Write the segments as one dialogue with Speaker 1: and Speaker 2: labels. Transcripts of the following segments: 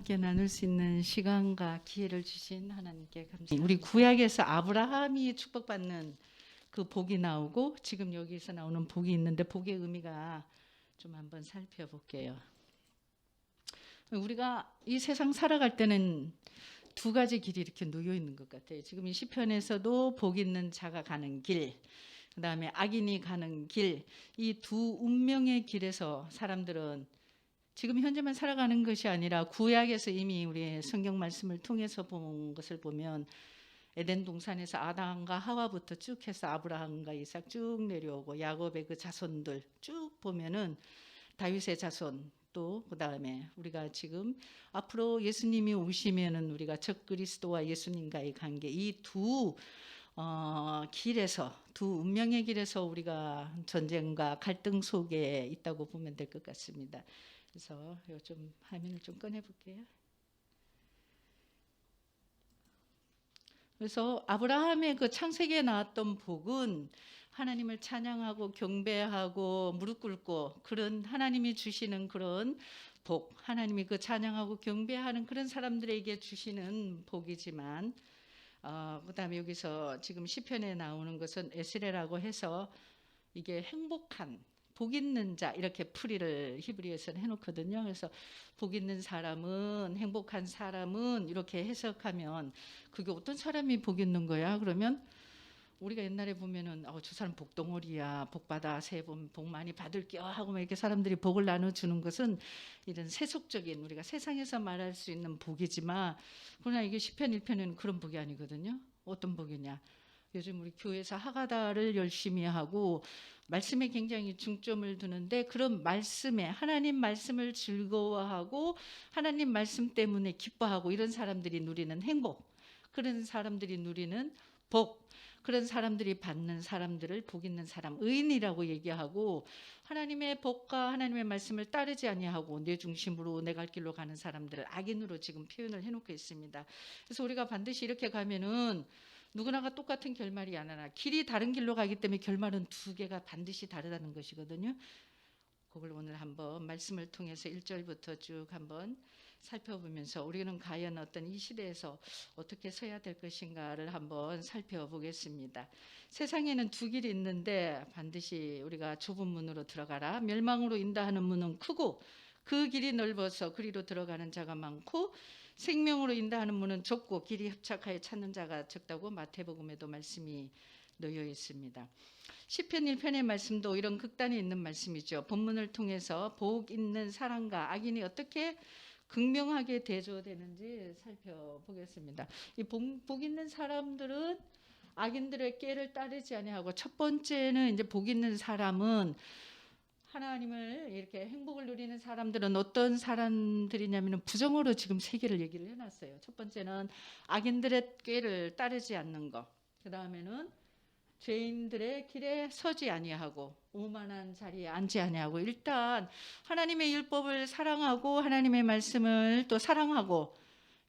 Speaker 1: 함께 나눌 수 있는 시간과 기회를 주신 하나님께 감사합니다. 우리 구약에서 아브라함이 축복받는 그 복이 나오고 지금 여기서 나오는 복이 있는데 복의 의미가 좀 한번 살펴볼게요. 우리가 이 세상 살아갈 때는 두 가지 길이 이렇게 놓여 있는 것 같아요. 지금 이 시편에서도 복 있는 자가 가는 길, 그 다음에 악인이 가는 길, 이 두 운명의 길에서 사람들은 지금 현재만 살아가는 것이 아니라 구약에서 이미 우리 성경 말씀을 통해서 본 것을 보면 에덴 동산에서 아담과 하와부터 쭉 해서 아브라함과 이삭 쭉 내려오고 야곱의 그 자손들 쭉 보면은 다윗의 자손 또 그다음에 우리가 지금 앞으로 예수님이 오시면은 우리가 적 그리스도와 예수님과의 관계 이 두 길에서 두 운명의 길에서 우리가 전쟁과 갈등 속에 있다고 보면 될 것 같습니다. 그래서 좀 화면을 좀 꺼내 볼게요. 그래서 아브라함의 그 창세기에 나왔던 복은 하나님을 찬양하고 경배하고 무릎 꿇고 그런 하나님이 주시는 그런 복, 하나님이 그 찬양하고 경배하는 그런 사람들에게 주시는 복이지만 그다음에 여기서 지금 시편에 나오는 것은 에스레라고 해서 이게 행복한 복 있는 자 이렇게 풀이를 히브리어에서는 해놓거든요. 그래서 복 있는 사람은 행복한 사람은 이렇게 해석하면 그게 어떤 사람이 복 있는 거야? 그러면 우리가 옛날에 보면은 저 사람 복덩어리야 복 받아 새해 복 많이 받을게요 하고 막 이렇게 사람들이 복을 나눠주는 것은 이런 세속적인 우리가 세상에서 말할 수 있는 복이지만 그러나 이게 시편 1편은 그런 복이 아니거든요. 어떤 복이냐? 요즘 우리 교회에서 하가다를 열심히 하고 말씀에 굉장히 중점을 두는데 그런 말씀에 하나님 말씀을 즐거워하고 하나님 말씀 때문에 기뻐하고 이런 사람들이 누리는 행복, 그런 사람들이 누리는 복, 그런 사람들이 받는 사람들을 복 있는 사람, 의인이라고 얘기하고 하나님의 복과 하나님의 말씀을 따르지 아니하고 내 중심으로 내 갈 길로 가는 사람들을 악인으로 지금 표현을 해놓고 있습니다. 그래서 우리가 반드시 이렇게 가면은 누구나가 똑같은 결말이 아니라 길이 다른 길로 가기 때문에 결말은 두 개가 반드시 다르다는 것이거든요. 그걸 오늘 한번 말씀을 통해서 1절부터 쭉 한번 살펴보면서 우리는 과연 어떤 이 시대에서 어떻게 서야 될 것인가를 한번 살펴보겠습니다. 세상에는 두 길이 있는데 반드시 우리가 좁은 문으로 들어가라. 멸망으로 인도하는 문은 크고 그 길이 넓어서 그리로 들어가는 자가 많고 생명으로 인도하는 문은 좁고 길이 협착하여 찾는 자가 적다고 마태복음에도 말씀이 놓여 있습니다. 시편 1편의 말씀도 이런 극단에 있는 말씀이죠. 본문을 통해서 복 있는 사람과 악인이 어떻게 극명하게 대조되는지 살펴보겠습니다. 이 복 있는 사람들은 악인들의 꾀를 따르지 아니하고 첫 번째는 이제 복 있는 사람은 하나님을 이렇게 행복을 누리는 사람들은 어떤 사람들이냐면 부정으로 지금 세 개를 얘기를 해놨어요. 첫 번째는 악인들의 꾀를 따르지 않는 것. 그 다음에는 죄인들의 길에 서지 아니하고 오만한 자리에 앉지 아니하고 일단 하나님의 율법을 사랑하고 하나님의 말씀을 또 사랑하고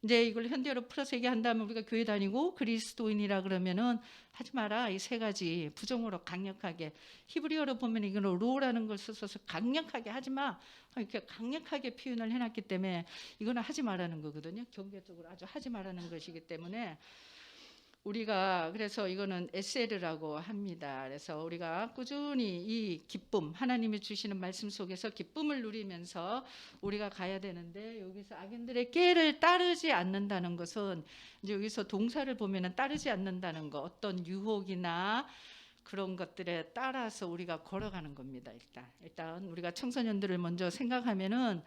Speaker 1: 이제 이걸 현대어로 풀어서 얘기한다면 우리가 교회 다니고 그리스도인이라 그러면은 하지 마라 이 세 가지 부정으로 강력하게 히브리어로 보면 이거는 로라는 걸 써서 강력하게 하지 마 이렇게 강력하게 표현을 해놨기 때문에 이거는 하지 말라는 거거든요. 경계적으로 아주 하지 말라는 것이기 때문에 우리가 그래서 이거는 에세르라고 합니다. 그래서 우리가 꾸준히 이 기쁨 하나님이 주시는 말씀 속에서 기쁨을 누리면서 우리가 가야 되는데 여기서 악인들의 꾀를 따르지 않는다는 것은 이제 여기서 동사를 보면은 따르지 않는다는 거 어떤 유혹이나 그런 것들에 따라서 우리가 걸어가는 겁니다. 일단 우리가 청소년들을 먼저 생각하면은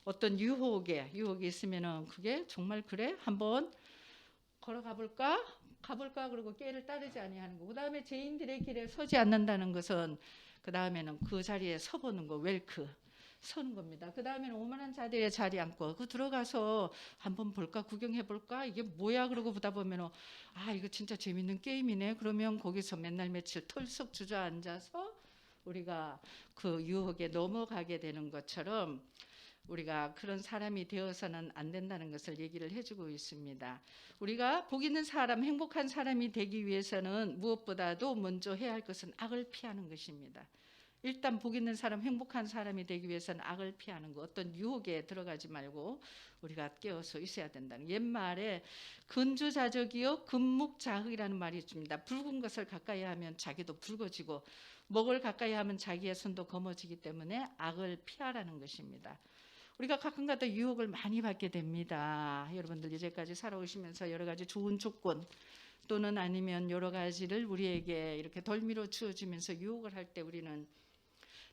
Speaker 1: 어떤 유혹이 있으면은 그게 정말 그래 한번 걸어가 볼까? 가볼까? 그리고 꾀를 따르지 아니하는 거. 그 다음에 죄인들의 길에 서지 않는다는 것은 그 다음에는 그 자리에 서보는 거, 웰크 서는 겁니다. 그 다음에는 오만한 자들의 자리 앉고 그 들어가서 한번 볼까? 구경해 볼까? 이게 뭐야? 그러고 보다 보면 이거 진짜 재밌는 게임이네. 그러면 거기서 맨날 며칠 털썩 주저앉아서 우리가 그 유혹에 넘어가게 되는 것처럼 우리가 그런 사람이 되어서는 안 된다는 것을 얘기를 해주고 있습니다. 우리가 복 있는 사람, 행복한 사람이 되기 위해서는 무엇보다도 먼저 해야 할 것은 악을 피하는 것입니다. 일단 복 있는 사람, 행복한 사람이 되기 위해서는 악을 피하는 거, 어떤 유혹에 들어가지 말고 우리가 깨어서 있어야 된다는. 옛말에 근주자적이요 금묵자흑이라는 말이 있습니다. 붉은 것을 가까이 하면 자기도 붉어지고 먹을 가까이 하면 자기의 손도 검어지기 때문에 악을 피하라는 것입니다. 우리가 가끔가다 유혹을 많이 받게 됩니다. 여러분들 이제까지 살아오시면서 여러 가지 좋은 조건 또는 아니면 여러 가지를 우리에게 이렇게 덜미로 주어지면서 유혹을 할 때 우리는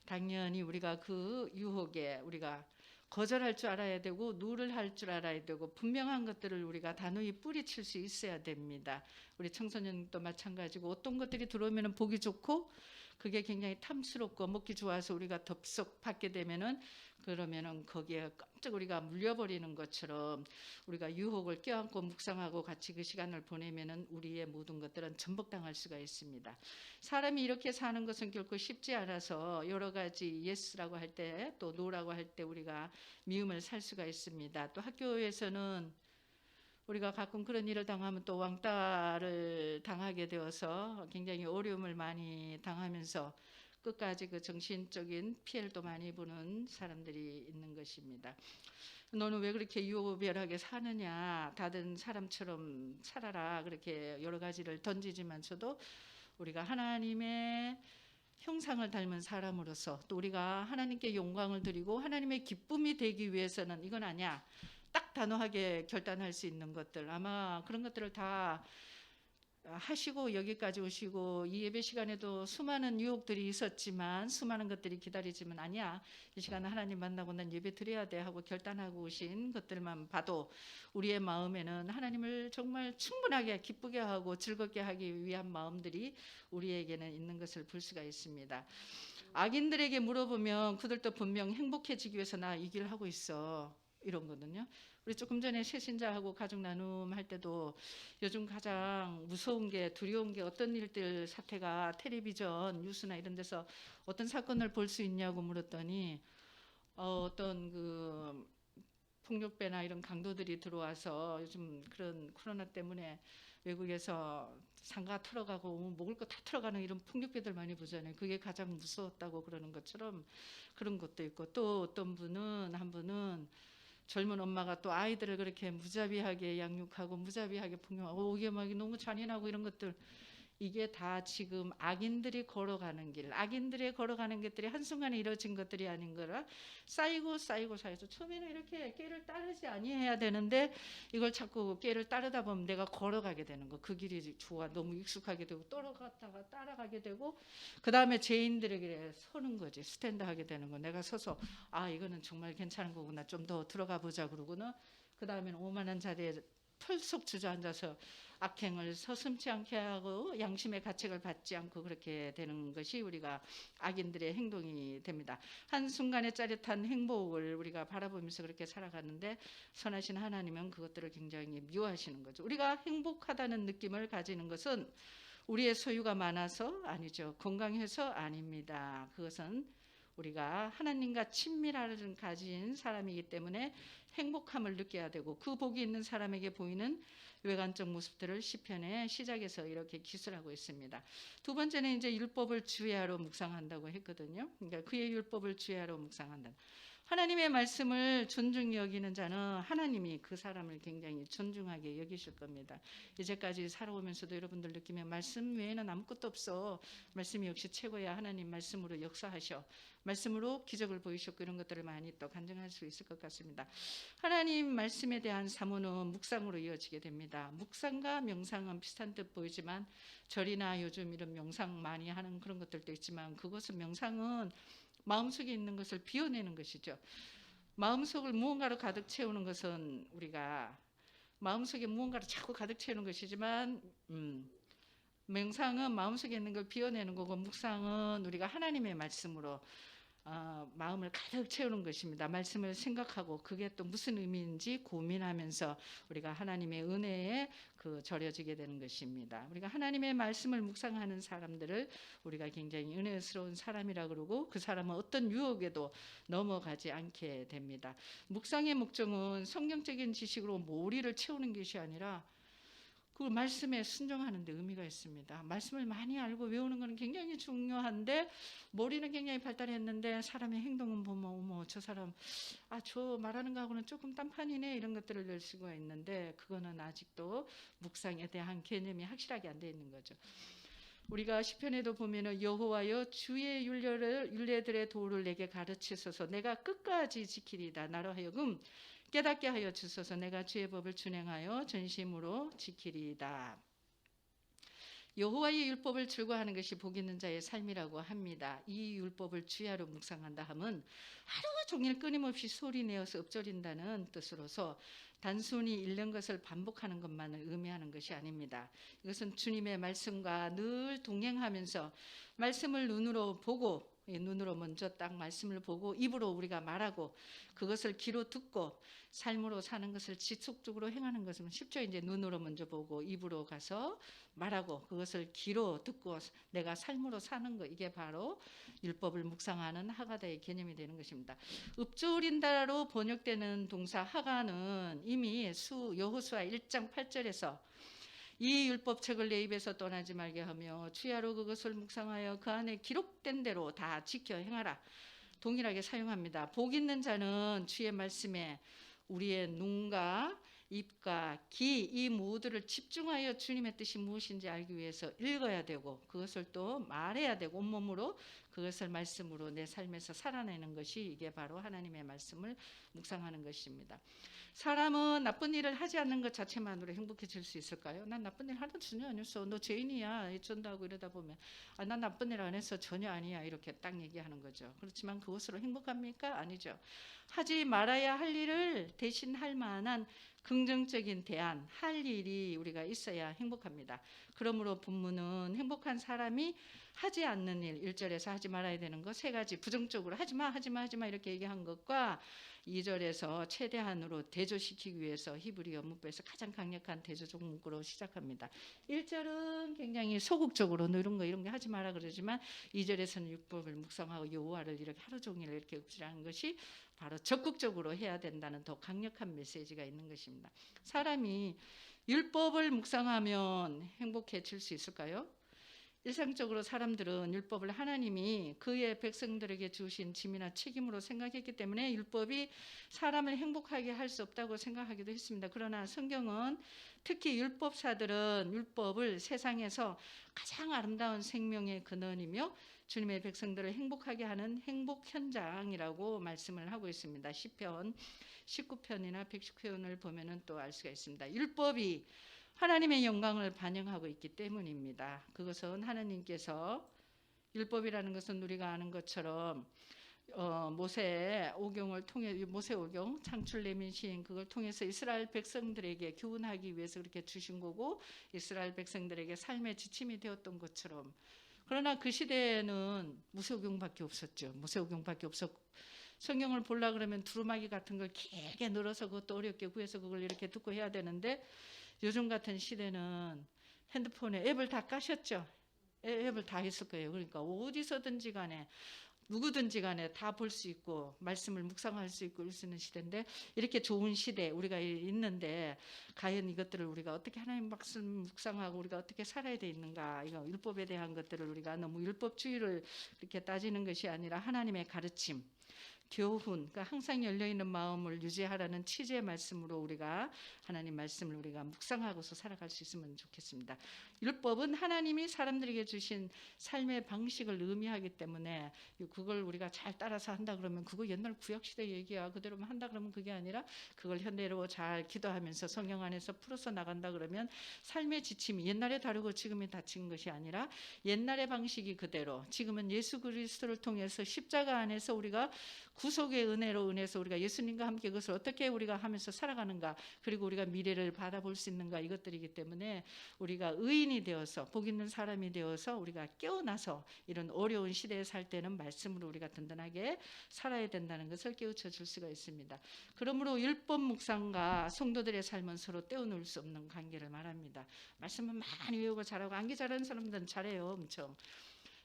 Speaker 1: 당연히 우리가 그 유혹에 우리가 거절할 줄 알아야 되고 노를 할 줄 알아야 되고 분명한 것들을 우리가 단호히 뿌리칠 수 있어야 됩니다. 우리 청소년도 마찬가지고 어떤 것들이 들어오면 보기 좋고 그게 굉장히 탐스럽고 먹기 좋아서 우리가 덥석 받게 되면은 그러면은 거기에 깜짝 우리가 물려버리는 것처럼 우리가 유혹을 껴안고 묵상하고 같이 그 시간을 보내면은 우리의 모든 것들은 전복당할 수가 있습니다. 사람이 이렇게 사는 것은 결코 쉽지 않아서 여러 가지 예스라고 할 때 또 노라고 할 때 우리가 미움을 살 수가 있습니다. 또 학교에서는 우리가 가끔 그런 일을 당하면 또 왕따를 당하게 되어서 굉장히 어려움을 많이 당하면서 끝까지 그 정신적인 피해를 또 많이 보는 사람들이 있는 것입니다. 너는 왜 그렇게 유별하게 사느냐, 다른 사람처럼 살아라, 그렇게 여러 가지를 던지지만서도 우리가 하나님의 형상을 닮은 사람으로서 또 우리가 하나님께 영광을 드리고 하나님의 기쁨이 되기 위해서는 이건 아니야, 딱 단호하게 결단할 수 있는 것들, 아마 그런 것들을 다 하시고 여기까지 오시고 이 예배 시간에도 수많은 유혹들이 있었지만 수많은 것들이 기다리지만 아니야, 이 시간에 하나님 만나고 난 예배 드려야 돼 하고 결단하고 오신 것들만 봐도 우리의 마음에는 하나님을 정말 충분하게 기쁘게 하고 즐겁게 하기 위한 마음들이 우리에게는 있는 것을 볼 수가 있습니다. 악인들에게 물어보면 그들도 분명 행복해지기 위해서 나 이 길 하고 있어 이런 거거든요. 우리 조금 전에 새신자하고 가족 나눔 할 때도 요즘 가장 무서운 게, 두려운 게 어떤 일들 사태가 텔레비전 뉴스나 이런 데서 어떤 사건을 볼 수 있냐고 물었더니 어떤 그 폭력배나 이런 강도들이 들어와서 요즘 그런 코로나 때문에 외국에서 상가 털어가고 먹을 거 다 털어가는 이런 폭력배들 많이 보잖아요. 그게 가장 무서웠다고 그러는 것처럼 그런 것도 있고, 또 어떤 분은, 한 분은 젊은 엄마가 또 아이들을 그렇게 무자비하게 양육하고 무자비하게 폭력하고 이게 막 너무 잔인하고 이런 것들, 이게 다 지금 악인들이 걸어가는 길, 악인들이 걸어가는 것들이 한순간에 이루어진 것들이 아닌 거라 쌓이고 처음에는 이렇게 깨를 따르지 아니해야 되는데 이걸 자꾸 깨를 따르다 보면 내가 걸어가게 되는 거, 그 길이 좋아, 너무 익숙하게 되고 떨어갔다가 따라가게 되고 그 다음에 죄인들에게 서는 거지, 스탠드 하게 되는 거. 내가 서서 아 이거는 정말 괜찮은 거구나, 좀 더 들어가 보자 그러고는 그 다음에는 오만한 자리에 털썩 주저앉아서 악행을 서슴지 않게 하고 양심의 가책을 받지 않고 그렇게 되는 것이 우리가 악인들의 행동이 됩니다. 한순간의 짜릿한 행복을 우리가 바라보면서 그렇게 살아가는데 선하신 하나님은 그것들을 굉장히 미워하시는 거죠. 우리가 행복하다는 느낌을 가지는 것은 우리의 소유가 많아서 아니죠, 건강해서 아닙니다. 그것은 우리가 하나님과 친밀함을 가진 사람이기 때문에 행복함을 느껴야 되고, 그 복이 있는 사람에게 보이는 외관적 모습들을 시편의 시작에서 이렇게 기술하고 있습니다. 두 번째는 이제 율법을 주의하러 묵상한다고 했거든요. 그러니까 그의 율법을 주의하러 묵상한다. 하나님의 말씀을 존중히 여기는 자는 하나님이 그 사람을 굉장히 존중하게 여기실 겁니다. 이제까지 살아오면서도 여러분들 느끼면 말씀 외에는 아무것도 없어, 말씀이 역시 최고야, 하나님 말씀으로 역사하셔, 말씀으로 기적을 보이셨고 이런 것들을 많이 또 간증할 수 있을 것 같습니다. 하나님 말씀에 대한 사모는 묵상으로 이어지게 됩니다. 묵상과 명상은 비슷한 듯 보이지만 절이나 요즘 이런 명상 많이 하는 그런 것들도 있지만 그것은, 명상은 마음속에 있는 것을 비워내는 것이죠. 마음속을 무언가로 가득 채우는 것은 우리가 마음속에 무언가를 자꾸 가득 채우는 것이지만 명상은 마음속에 있는 걸 비워내는 거고, 묵상은 우리가 하나님의 말씀으로 마음을 가득 채우는 것입니다. 말씀을 생각하고 그게 또 무슨 의미인지 고민하면서 우리가 하나님의 은혜에 절여지게 되는 것입니다. 우리가 하나님의 말씀을 묵상하는 사람들을 우리가 굉장히 은혜스러운 사람이라 그러고, 그 사람은 어떤 유혹에도 넘어가지 않게 됩니다. 묵상의 목적은 성경적인 지식으로 몰이를 채우는 것이 아니라 그 말씀에 순종하는 데 의미가 있습니다. 말씀을 많이 알고 외우는 것은 굉장히 중요한데 머리는 굉장히 발달했는데 사람의 행동은 보면 어머 저 사람 저 말하는 거하고는 조금 딴판이네 이런 것들을 낼 수가 있는데 그거는 아직도 묵상에 대한 개념이 확실하게 안 돼 있는 거죠. 우리가 시편에도 보면은 여호와여 주의 율례들의 도를 내게 가르치소서 내가 끝까지 지키리다 나로 하여금 깨닫게 하여 주소서 내가 주의 법을 준행하여 전심으로 지키리이다. 여호와의 율법을 즐거워하는 것이 복 있는 자의 삶이라고 합니다. 이 율법을 주야로 묵상한다 하면 하루 종일 끊임없이 소리내어서 읊조린다는 뜻으로서 단순히 읽는 것을 반복하는 것만을 의미하는 것이 아닙니다. 이것은 주님의 말씀과 늘 동행하면서 말씀을 눈으로 보고 눈으로 먼저 딱 말씀을 보고 입으로 우리가 말하고 그것을 귀로 듣고 삶으로 사는 것을 지속적으로 행하는 것은 쉽죠. 이제 눈으로 먼저 보고 입으로 가서 말하고 그것을 귀로 듣고 내가 삶으로 사는 것 이게 바로 율법을 묵상하는 하가다의 개념이 되는 것입니다. 읊조린다로 번역되는 동사 하가는 이미 여호수아 1장 8절에서 이 율법책을 내 입에서 떠나지 말게 하며 주야로 그것을 묵상하여 그 안에 기록된 대로 다 지켜 행하라. 동일하게 사용합니다. 복 있는 자는 주의 말씀에 우리의 눈과 입과 귀 이 모두를 집중하여 주님의 뜻이 무엇인지 알기 위해서 읽어야 되고 그것을 또 말해야 되고 온몸으로 그것을 말씀으로 내 삶에서 살아내는 것이 이게 바로 하나님의 말씀을 묵상하는 것입니다. 사람은 나쁜 일을 하지 않는 것 자체만으로 행복해질 수 있을까요? 난 나쁜 일 하나도 전혀 안 했어. 너 죄인이야. 어쩐다고 이러다 보면 난 나쁜 일 안 했어. 전혀 아니야. 이렇게 딱 얘기하는 거죠. 그렇지만 그것으로 행복합니까? 아니죠. 하지 말아야 할 일을 대신 할 만한 긍정적인 대안, 할 일이 우리가 있어야 행복합니다. 그러므로 본문은 행복한 사람이 하지 않는 일, 1절에서 하지 말아야 되는 것 세 가지 부정적으로 하지마 이렇게 얘기한 것과 2절에서 최대한으로 대조시키기 위해서 히브리어 문법에서 가장 강력한 대조 종목으로 시작합니다. 1절은 굉장히 소극적으로 너 이런 거 하지 마라 그러지만 2절에서는 율법을 묵상하고 여호와를 이렇게 하루 종일 이렇게 읊조리는 것이 바로 적극적으로 해야 된다는 더 강력한 메시지가 있는 것입니다. 사람이 율법을 묵상하면 행복해질 수 있을까요? 일상적으로 사람들은 율법을 하나님이 그의 백성들에게 주신 짐이나 책임으로 생각했기 때문에 율법이 사람을 행복하게 할 수 없다고 생각하기도 했습니다. 그러나 성경은 특히 율법사들은 율법을 세상에서 가장 아름다운 생명의 근원이며 주님의 백성들을 행복하게 하는 행복 현장이라고 말씀을 하고 있습니다. 시편 19편이나 119편을 보면은 또 알 수가 있습니다. 율법이 하나님의 영광을 반영하고 있기 때문입니다. 그것은 하나님께서 율법이라는 것은 우리가 아는 것처럼 모세오경을 통해 모세오경 창출 내민시인 그걸 통해서 이스라엘 백성들에게 교훈하기 위해서 그렇게 주신 거고 이스라엘 백성들에게 삶의 지침이 되었던 것처럼 그러나 그 시대에는 모세오경밖에 없었죠. 모세오경밖에 없었고 성경을 보려 그러면 두루마기 같은 걸 길게 늘어서 그것도 어렵게 구해서 그걸 이렇게 듣고 해야 되는데 요즘 같은 시대는 핸드폰에 앱을 다 까셨죠. 앱을 다 했을 거예요. 그러니까 어디서든지 간에 누구든지 간에 다 볼 수 있고 말씀을 묵상할 수 있고 이럴 수 있는 시대인데 이렇게 좋은 시대 우리가 있는데 과연 이것들을 우리가 어떻게 하나님 말씀 묵상하고 우리가 어떻게 살아야 돼 있는가 이거 율법에 대한 것들을 우리가 너무 율법주의를 이렇게 따지는 것이 아니라 하나님의 가르침 교훈, 그러니까 항상 열려있는 마음을 유지하라는 취지의 말씀으로 우리가 하나님 말씀을 우리가 묵상하고서 살아갈 수 있으면 좋겠습니다. 율법은 하나님이 사람들에게 주신 삶의 방식을 의미하기 때문에 그걸 우리가 잘 따라서 한다 그러면 그거 옛날 구약시대 얘기야. 그대로만 한다 그러면 그게 아니라 그걸 현대로 잘 기도하면서 성경 안에서 풀어서 나간다 그러면 삶의 지침이 옛날에 다르고 지금이 다친 것이 아니라 옛날의 방식이 그대로 지금은 예수 그리스도를 통해서 십자가 안에서 우리가 구속의 은혜로 인해서 우리가 예수님과 함께 그것을 어떻게 우리가 하면서 살아가는가 그리고 우리가 미래를 바라볼 수 있는가 이것들이기 때문에 우리가 의인이 되어서 복 있는 사람이 되어서 우리가 깨어나서 이런 어려운 시대에 살 때는 말씀으로 우리가 든든하게 살아야 된다는 것을 깨우쳐 줄 수가 있습니다. 그러므로 율법 묵상과 성도들의 삶은 서로 떼어놓을 수 없는 관계를 말합니다. 말씀은 많이 외우고 잘하고 암기 잘하는 사람들은 잘해요. 엄청.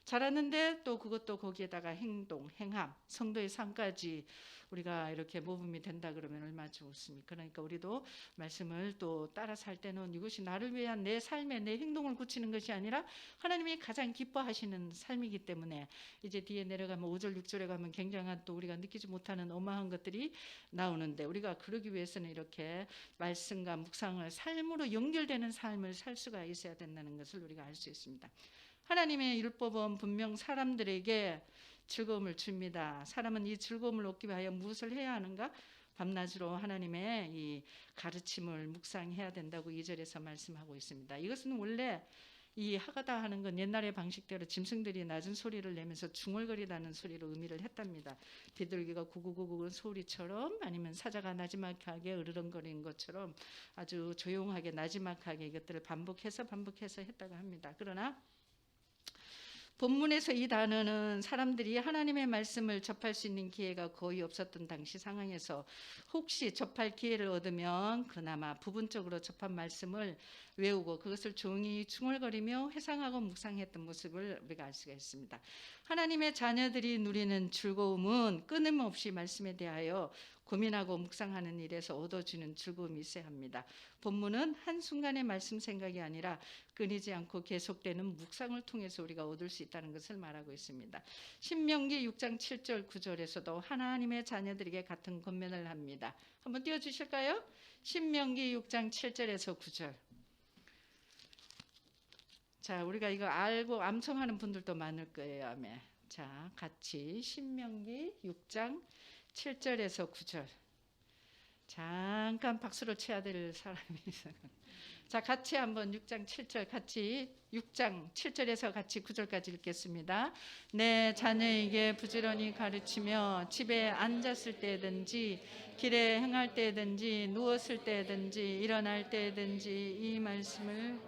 Speaker 1: 잘하는데 또 그것도 거기에다가 행동, 행함, 성도의 삶까지 우리가 이렇게 모범이 된다 그러면 얼마나 좋습니까? 그러니까 우리도 말씀을 또 따라 살 때는 이것이 나를 위한 내 삶의 내 행동을 고치는 것이 아니라 하나님이 가장 기뻐하시는 삶이기 때문에 이제 뒤에 내려가면 5절, 6절에 가면 굉장한 또 우리가 느끼지 못하는 어마한 것들이 나오는데 우리가 그러기 위해서는 이렇게 말씀과 묵상을 삶으로 연결되는 삶을 살 수가 있어야 된다는 것을 우리가 알 수 있습니다. 하나님의 율법은 분명 사람들에게 즐거움을 줍니다. 사람은 이 즐거움을 얻기 위하여 무엇을 해야 하는가? 밤낮으로 하나님의 이 가르침을 묵상해야 된다고 2절에서 말씀하고 있습니다. 이것은 원래 이 하가다 하는 건 옛날의 방식대로 짐승들이 낮은 소리를 내면서 중얼거리다는 소리로 의미를 했답니다. 비둘기가 구구구구 소리처럼 아니면 사자가 나지막하게 으르렁거리는 것처럼 아주 조용하게 나지막하게 이것들을 반복해서 했다고 합니다. 그러나 본문에서 이 단어는 사람들이 하나님의 말씀을 접할 수 있는 기회가 거의 없었던 당시 상황에서 혹시 접할 기회를 얻으면 그나마 부분적으로 접한 말씀을 외우고 그것을 종이 중얼거리며 회상하고 묵상했던 모습을 우리가 알 수가 있습니다. 하나님의 자녀들이 누리는 즐거움은 끊임없이 말씀에 대하여 고민하고 묵상하는 일에서 얻어지는 즐거움이 있어야 합니다. 본문은 한순간의 말씀 생각이 아니라 끊이지 않고 계속되는 묵상을 통해서 우리가 얻을 수 있다는 것을 말하고 있습니다. 신명기 6장 7절 9절에서도 하나님의 자녀들에게 같은 권면을 합니다. 한번 띄워주실까요? 신명기 6장 7절에서 9절. 자, 우리가 이거 알고 암송하는 분들도 많을 거예요. 아멘. 자, 같이 신명기 6장 7절에서 9절. 잠깐 박수를 쳐야 될 사람이 있어요. 자, 같이 한번 6장 7절 같이 6장 7절에서 같이 9절까지 읽겠습니다. 내 자녀에게 부지런히 가르치며 집에 앉았을 때든지 길에 행할 때든지 누웠을 때든지 일어날 때든지 이 말씀을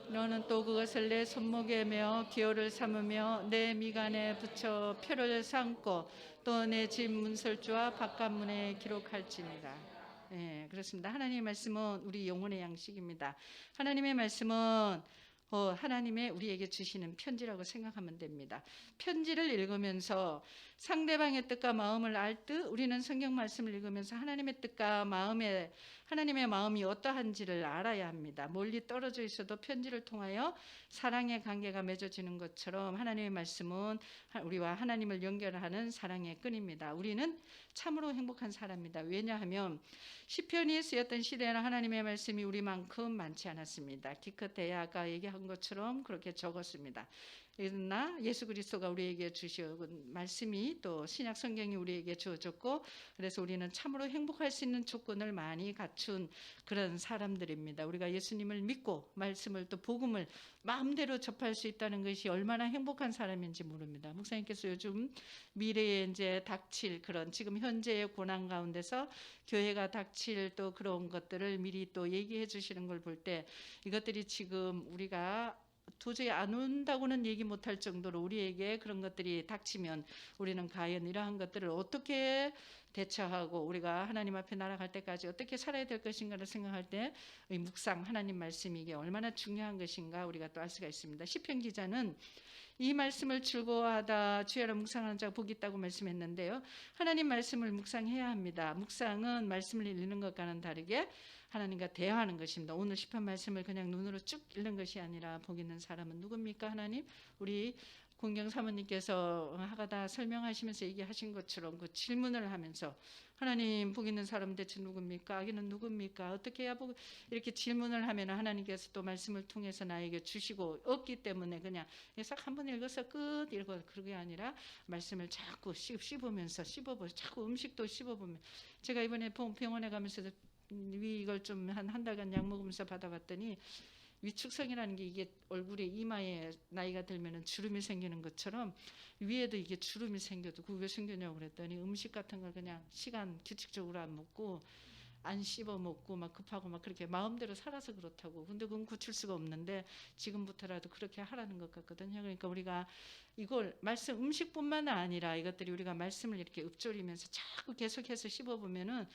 Speaker 1: 너는 또 그것을 내 손목에 메어 기호를 삼으며 내 미간에 붙여 표를 삼고 또 내 집 문설주와 바깥문에 기록할지니라. 네, 그렇습니다. 하나님의 말씀은 우리 영혼의 양식입니다. 하나님의 말씀은 하나님의 우리에게 주시는 편지라고 생각하면 됩니다. 편지를 읽으면서 상대방의 뜻과 마음을 알 듯 우리는 성경 말씀을 읽으면서 하나님의 뜻과 하나님의 마음이 어떠한지를 알아야 합니다. 멀리 떨어져 있어도 편지를 통하여 사랑의 관계가 맺어지는 것처럼 하나님의 말씀은 우리와 하나님을 연결하는 사랑의 끈입니다. 우리는 참으로 행복한 사람입니다. 왜냐하면 시편이 쓰였던 시대에는 하나님의 말씀이 우리만큼 많지 않았습니다. 기껏해야 아까 얘기한 것처럼 그렇게 적었습니다. 그러나 예수 그리스도가 우리에게 주신 말씀이 또 신약 성경이 우리에게 주어졌고 그래서 우리는 참으로 행복할 수 있는 조건을 많이 갖춘 그런 사람들입니다. 우리가 예수님을 믿고 말씀을 또 복음을 마음대로 접할 수 있다는 것이 얼마나 행복한 사람인지 모릅니다. 목사님께서 요즘 미래에 이제 닥칠 그런 지금 현재의 고난 가운데서 교회가 닥칠 또 그런 것들을 미리 또 얘기해 주시는 걸 볼 때 이것들이 지금 우리가 도저히 안 온다고는 얘기 못할 정도로 우리에게 그런 것들이 닥치면 우리는 과연 이러한 것들을 어떻게 대처하고 우리가 하나님 앞에 날아갈 때까지 어떻게 살아야 될 것인가를 생각할 때 이 묵상 하나님 말씀이 이게 얼마나 중요한 것인가 우리가 또 알 수가 있습니다. 시편 기자는 이 말씀을 즐거워하다 주야로 묵상하는 자가 복이 있다고 말씀했는데요. 하나님 말씀을 묵상해야 합니다. 묵상은 말씀을 읽는 것과는 다르게 하나님과 대화하는 것입니다. 오늘 시편 말씀을 그냥 눈으로 쭉 읽는 것이 아니라 복 있는 사람은 누굽니까? 하나님 우리 공경 사모님께서 하가다 설명하시면서 얘기하신 것처럼 그 질문을 하면서 하나님 복 있는 사람 대체 누굽니까? 아기는 누굽니까? 어떻게 해야 복 이렇게 질문을 하면 하나님께서 또 말씀을 통해서 나에게 주시고 없기 때문에 그냥 싹 한번 읽어서 끝 읽어 그게 아니라 말씀을 자꾸 씹으면서 자꾸 음식도 씹어보면 제가 이번에 병원에 가면서 이걸 좀 한 달간 약 먹으면서 받아봤더니 위축성이라는 게 이게 얼굴에 이마에 나이가 들면은 주름이 생기는 것처럼 위에도 이게 주름이 생겨도 그게 왜 생기냐고 그랬더니 음식 같은 걸 그냥 시간 규칙적으로 안 먹고 안 씹어 먹고 막 급하고 막 그렇게 마음대로 살아서 그렇다고. 근데 그건 고칠 수가 없는데 지금부터라도 그렇게 하라는 것 같거든요. 그러니까 우리가 이걸 말씀 음식뿐만 아니라 이것들이 우리가 말씀을 이렇게 읊조리면서 자꾸 계속해서 씹어보면은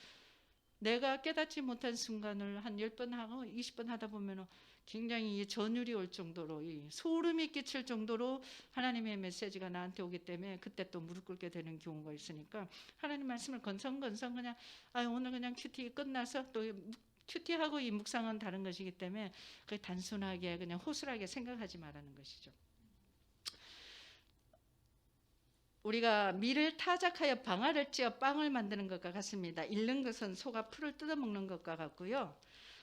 Speaker 1: 내가 깨닫지 못한 순간을 한 10번 하고 20번 하다 보면 굉장히 전율이 올 정도로 소름이 끼칠 정도로 하나님의 메시지가 나한테 오기 때문에 그때 또 무릎 꿇게 되는 경우가 있으니까 하나님 말씀을 건성건성 그냥 오늘 그냥 큐티 끝나서 또 큐티하고 이 묵상은 다른 것이기 때문에 단순하게 그냥 호술하게 생각하지 말라는 것이죠. 우리가 밀을 타작하여 방아를 찧어 빵을 만드는 것과 같습니다. 잃는 것은 소가 풀을 뜯어먹는 것과 같고요.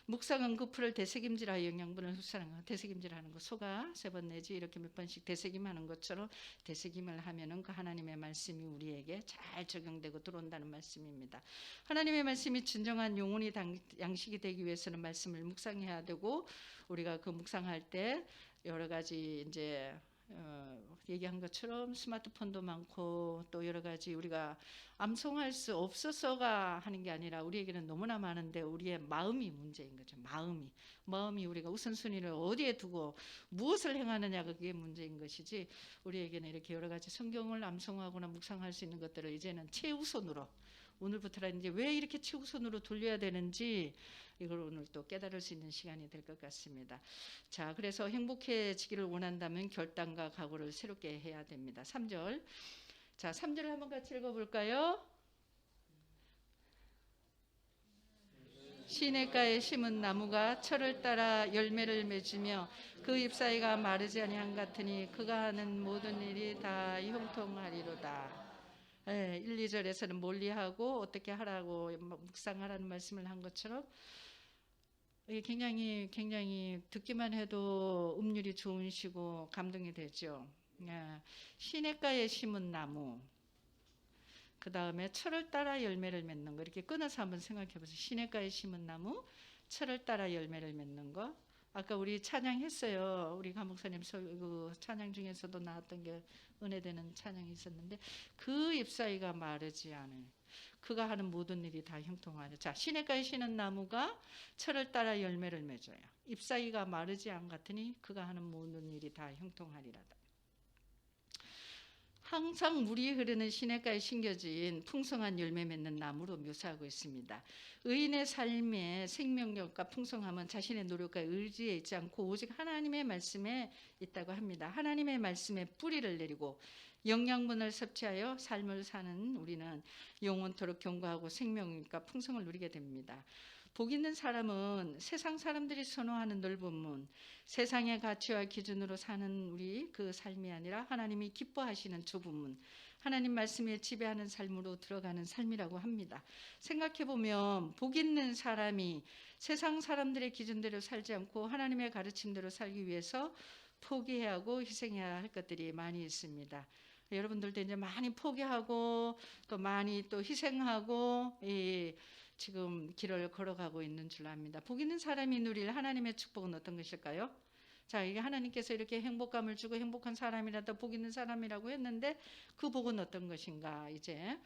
Speaker 1: 묵상은 그 풀을 되새김질하여 영양분을 흡수하는 것. 되새김질하는 것. 소가 3번 내지 이렇게 몇 번씩 되새김하는 것처럼 되새김을 하면은 그 하나님의 말씀이 우리에게 잘 적용되고 들어온다는 말씀입니다. 하나님의 말씀이 진정한 영혼이 양식이 되기 위해서는 말씀을 묵상해야 되고, 우리가 그 묵상할 때 여러 가지 이제 얘기한 것처럼 스마트폰도 많고 또 여러 가지 우리가 암송할 수 없어서가 하는 게 아니라 우리에게는 너무나 많은데 우리의 마음이 문제인 거죠. 마음이 우리가 우선순위를 어디에 두고 무엇을 행하느냐가 그게 문제인 것이지, 우리에게는 이렇게 여러 가지 성경을 암송하거나 묵상할 수 있는 것들을 이제는 최우선으로, 오늘부터라 이제 왜 이렇게 최우선으로 돌려야 되는지 이걸 오늘 또 깨달을 수 있는 시간이 될 것 같습니다. 자, 그래서 행복해지기를 원한다면 결단과 각오를 새롭게 해야 됩니다. 3절. 자, 3절을 한번 같이 읽어볼까요? 시냇가에 심은 나무가 철을 따라 열매를 맺으며 그 잎사이가 마르지 아니한 같으니 그가 하는 모든 일이 다 형통하리로다. 1, 2절에서는 멀리하고 어떻게 하라고 묵상하라는 말씀을 한 것처럼 이게 굉장히 듣기만 해도 음률이 좋으시고 감동이 되죠. 시냇가에 심은 나무, 그 다음에 철을 따라 열매를 맺는 거, 이렇게 끊어서 한번 생각해 보세요. 시냇가에 심은 나무, 철을 따라 열매를 맺는 거. 아까 우리 찬양했어요. 우리 감목사님 그 찬양 중에서도 나왔던 게 은혜되는 찬양이 있었는데, 그 잎사이가 마르지 않을, 그가 하는 모든 일이 다 형통하죠. 자, 시냇가에 심은 나무가 철을 따라 열매를 맺어요. 잎사이가 마르지 않 같으니 그가 하는 모든 일이 다 형통하리라다. 항상 물이 흐르는 시냇가에 심겨진 풍성한 열매 맺는 나무로 묘사하고 있습니다. 의인의 삶의 생명력과 풍성함은 자신의 노력과 의지에 있지 않고 오직 하나님의 말씀에 있다고 합니다. 하나님의 말씀에 뿌리를 내리고 영양분을 섭취하여 삶을 사는 우리는 영원토록 견고하고 생명력과 풍성을 누리게 됩니다. 복 있는 사람은 세상 사람들이 선호하는 넓은 문, 세상의 가치와 기준으로 사는 우리 그 삶이 아니라 하나님이 기뻐하시는 좁은 문, 하나님 말씀에 지배하는 삶으로 들어가는 삶이라고 합니다. 생각해보면 복 있는 사람이 세상 사람들의 기준대로 살지 않고 하나님의 가르침대로 살기 위해서 포기해야 하고 희생해야 할 것들이 많이 있습니다. 여러분들도 이제 많이 포기하고 또 많이 또 희생하고 지금 길을 걸어가고 있는 줄 압니다. 복 있는 사람이 누릴 하나님의 축복은 어떤 것일까요? 자, 이게 하나님께서 이렇게 행복감을 주고 행복한 사람이라도 복 있는 사람이라고 했는데 그 복은 어떤 것인가? 이제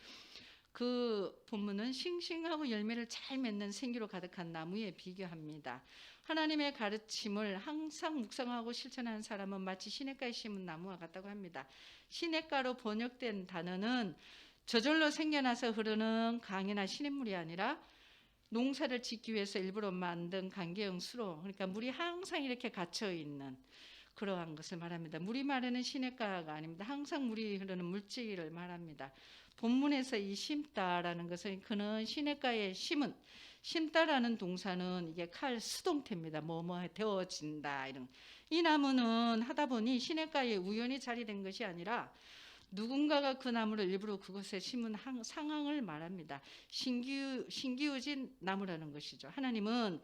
Speaker 1: 그 본문은 싱싱하고 열매를 잘 맺는 생기로 가득한 나무에 비교합니다. 하나님의 가르침을 항상 묵상하고 실천하는 사람은 마치 시냇가에 심은 나무와 같다고 합니다. 시냇가로 번역된 단어는 저절로 생겨나서 흐르는 강이나 시냇물이 아니라 농사를 짓기 위해서 일부러 만든 강계형 수로, 그러니까 물이 항상 이렇게 갇혀 있는 그러한 것을 말합니다. 물이 마르는 시냇가가 아닙니다. 항상 물이 흐르는 물질을 말합니다. 본문에서 이 심다라는 것은 그는 시냇가에 심다라는 동사는 이게 칼 수동태입니다. 뭐뭐 되어진다 이런. 이 나무는 하다 보니 시냇가에 우연히 자리된 것이 아니라 누군가가 그 나무를 일부러 그곳에 심은 상황을 말합니다. 신기우진 나무라는 것이죠. 하나님은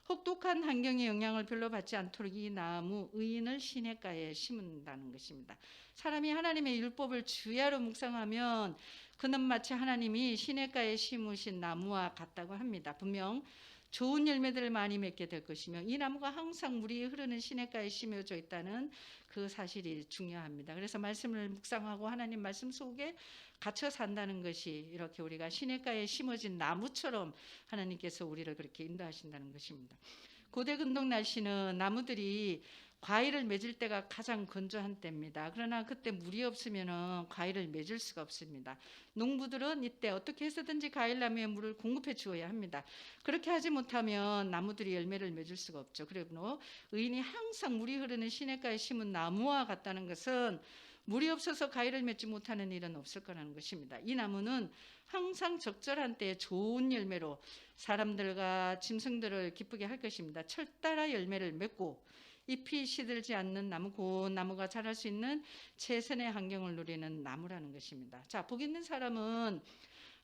Speaker 1: 혹독한 환경의 영향을 별로 받지 않도록 이 나무 의인을 시냇가에 심는다는 것입니다. 사람이 하나님의 율법을 주야로 묵상하면 그는 마치 하나님이 시냇가에 심으신 나무와 같다고 합니다. 분명 좋은 열매들을 많이 맺게 될 것이며 이 나무가 항상 물이 흐르는 시냇가에 심어져 있다는 그 사실이 중요합니다. 그래서 말씀을 묵상하고 하나님 말씀 속에 갇혀 산다는 것이 이렇게 우리가 시냇가에 심어진 나무처럼 하나님께서 우리를 그렇게 인도하신다는 것입니다. 고대 근동 날씨는 나무들이 과일을 맺을 때가 가장 건조한 때입니다. 그러나 그때 물이 없으면 과일을 맺을 수가 없습니다. 농부들은 이때 어떻게 해서든지 과일나무에 물을 공급해 주어야 합니다. 그렇게 하지 못하면 나무들이 열매를 맺을 수가 없죠. 그러므로 의인이 항상 물이 흐르는 시냇가에 심은 나무와 같다는 것은 물이 없어서 과일을 맺지 못하는 일은 없을 거라는 것입니다. 이 나무는 항상 적절한 때에 좋은 열매로 사람들과 짐승들을 기쁘게 할 것입니다. 철따라 열매를 맺고 잎이 시들지 않는 나무, 고운 나무가 자랄 수 있는 최선의 환경을 누리는 나무라는 것입니다. 자, 복 있는 사람은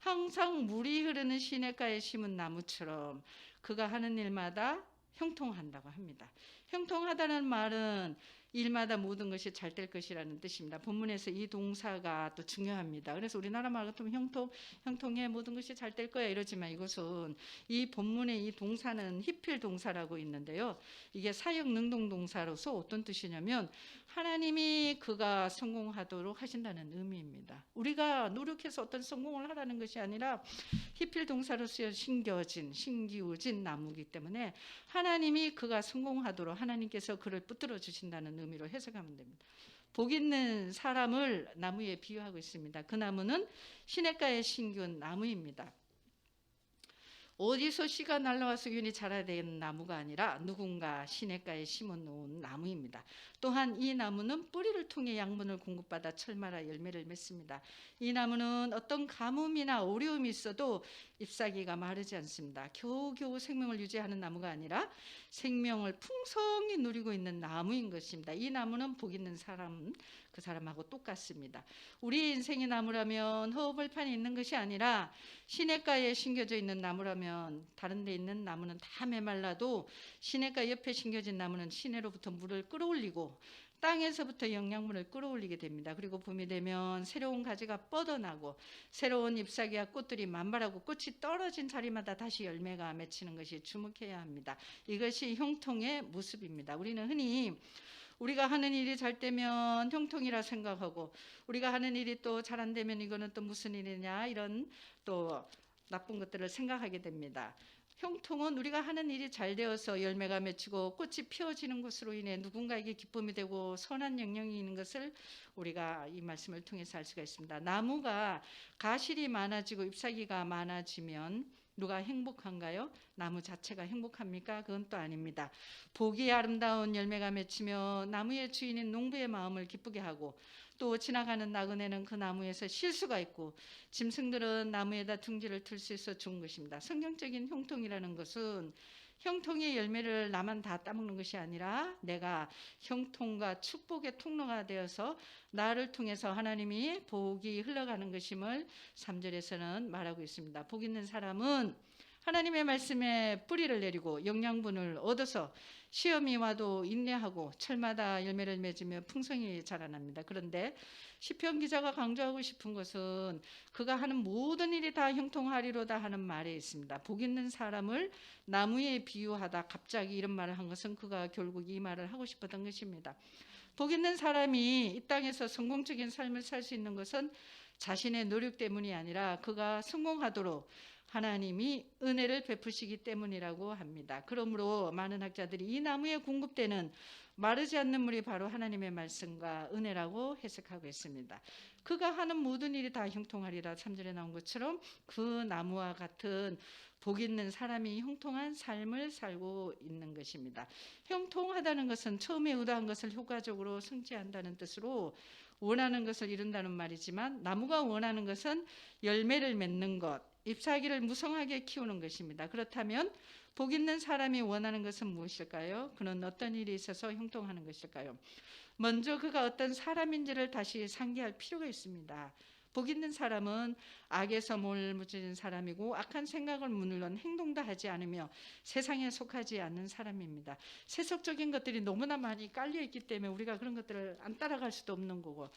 Speaker 1: 항상 물이 흐르는 시냇가에 심은 나무처럼 그가 하는 일마다 형통한다고 합니다. 형통하다는 말은 일마다 모든 것이 잘 될 것이라는 뜻입니다. 본문에서 이 동사가 또 중요합니다. 그래서 우리나라 말 같으면 형통해 모든 것이 잘 될 거야 이러지만 이것은 이 본문의 이 동사는 히필 동사라고 있는데요. 이게 사역 능동 동사로서 어떤 뜻이냐면 하나님이 그가 성공하도록 하신다는 의미입니다. 우리가 노력해서 어떤 성공을 하라는 것이 아니라 히필 동사로서 신기워진 나무이기 때문에 하나님이 그가 성공하도록 하나님께서 그를 붙들어 주신다는 의미로 해석하면 됩니다. 복 있는 사람을 나무에 비유하고 있습니다. 그 나무는 시냇가에 심은 나무입니다. 어디서 씨가 날라와서 균이 자라야 되는 나무가 아니라 누군가 시냇가에 심어놓은 나무입니다. 또한 이 나무는 뿌리를 통해 양분을 공급받아 철마다 열매를 맺습니다. 이 나무는 어떤 가뭄이나 어려움이 있어도 잎사귀가 마르지 않습니다. 겨우겨우 생명을 유지하는 나무가 아니라 생명을 풍성히 누리고 있는 나무인 것입니다. 이 나무는 복 있는 사람, 그 사람하고 똑같습니다. 우리 인생의 나무라면 허허벌판이 있는 것이 아니라 시냇가에 심겨져 있는 나무라면 다른 데 있는 나무는 다 메말라도 시냇가 옆에 심겨진 나무는 시내로부터 물을 끌어올리고 땅에서부터 영양분을 끌어올리게 됩니다. 그리고 봄이 되면 새로운 가지가 뻗어나고 새로운 잎사귀와 꽃들이 만발하고 꽃이 떨어진 자리마다 다시 열매가 맺히는 것이 주목해야 합니다. 이것이 형통의 모습입니다. 우리는 흔히 우리가 하는 일이 잘 되면 형통이라 생각하고 우리가 하는 일이 또 잘 안 되면 이거는 또 무슨 일이냐 이런 또 나쁜 것들을 생각하게 됩니다. 형통은 우리가 하는 일이 잘 되어서 열매가 맺히고 꽃이 피어지는 것으로 인해 누군가에게 기쁨이 되고 선한 영향이 있는 것을 우리가 이 말씀을 통해서 알 수가 있습니다. 나무가 가실이 많아지고 잎사귀가 많아지면 누가 행복한가요? 나무 자체가 행복합니까? 그건 또 아닙니다. 복이 아름다운 열매가 맺히며 나무의 주인인 농부의 마음을 기쁘게 하고 또 지나가는 나그네는 그 나무에서 쉴 수가 있고 짐승들은 나무에다 둥지를 틀 수 있어 좋은 것입니다. 성경적인 형통이라는 것은 형통의 열매를 나만 다 따먹는 것이 아니라 내가 형통과 축복의 통로가 되어서 나를 통해서 하나님이 복이 흘러가는 것임을 3절에서는 말하고 있습니다. 복 있는 사람은 하나님의 말씀에 뿌리를 내리고 영양분을 얻어서 시험이 와도 인내하고 철마다 열매를 맺으며 풍성히 자라납니다. 그런데 시편 기자가 강조하고 싶은 것은 그가 하는 모든 일이 다 형통하리로다 하는 말에 있습니다. 복 있는 사람을 나무에 비유하다 갑자기 이런 말을 한 것은 그가 결국 이 말을 하고 싶었던 것입니다. 복 있는 사람이 이 땅에서 성공적인 삶을 살 수 있는 것은 자신의 노력 때문이 아니라 그가 성공하도록 하나님이 은혜를 베푸시기 때문이라고 합니다. 그러므로 많은 학자들이 이 나무에 공급되는 마르지 않는 물이 바로 하나님의 말씀과 은혜라고 해석하고 있습니다. 그가 하는 모든 일이 다 형통하리라 3절에 나온 것처럼 그 나무와 같은 복 있는 사람이 형통한 삶을 살고 있는 것입니다. 형통하다는 것은 처음에 의도한 것을 효과적으로 성취한다는 뜻으로 원하는 것을 이룬다는 말이지만 나무가 원하는 것은 열매를 맺는 것, 잎사귀를 무성하게 키우는 것입니다. 그렇다면 복 있는 사람이 원하는 것은 무엇일까요? 그는 어떤 일이 있어서 형통하는 것일까요? 먼저 그가 어떤 사람인지를 다시 상기할 필요가 있습니다. 복 있는 사람은 악에서 몰무진 사람이고 악한 생각을 물론 행동도 하지 않으며 세상에 속하지 않는 사람입니다. 세속적인 것들이 너무나 많이 깔려있기 때문에 우리가 그런 것들을 안 따라갈 수도 없는 거고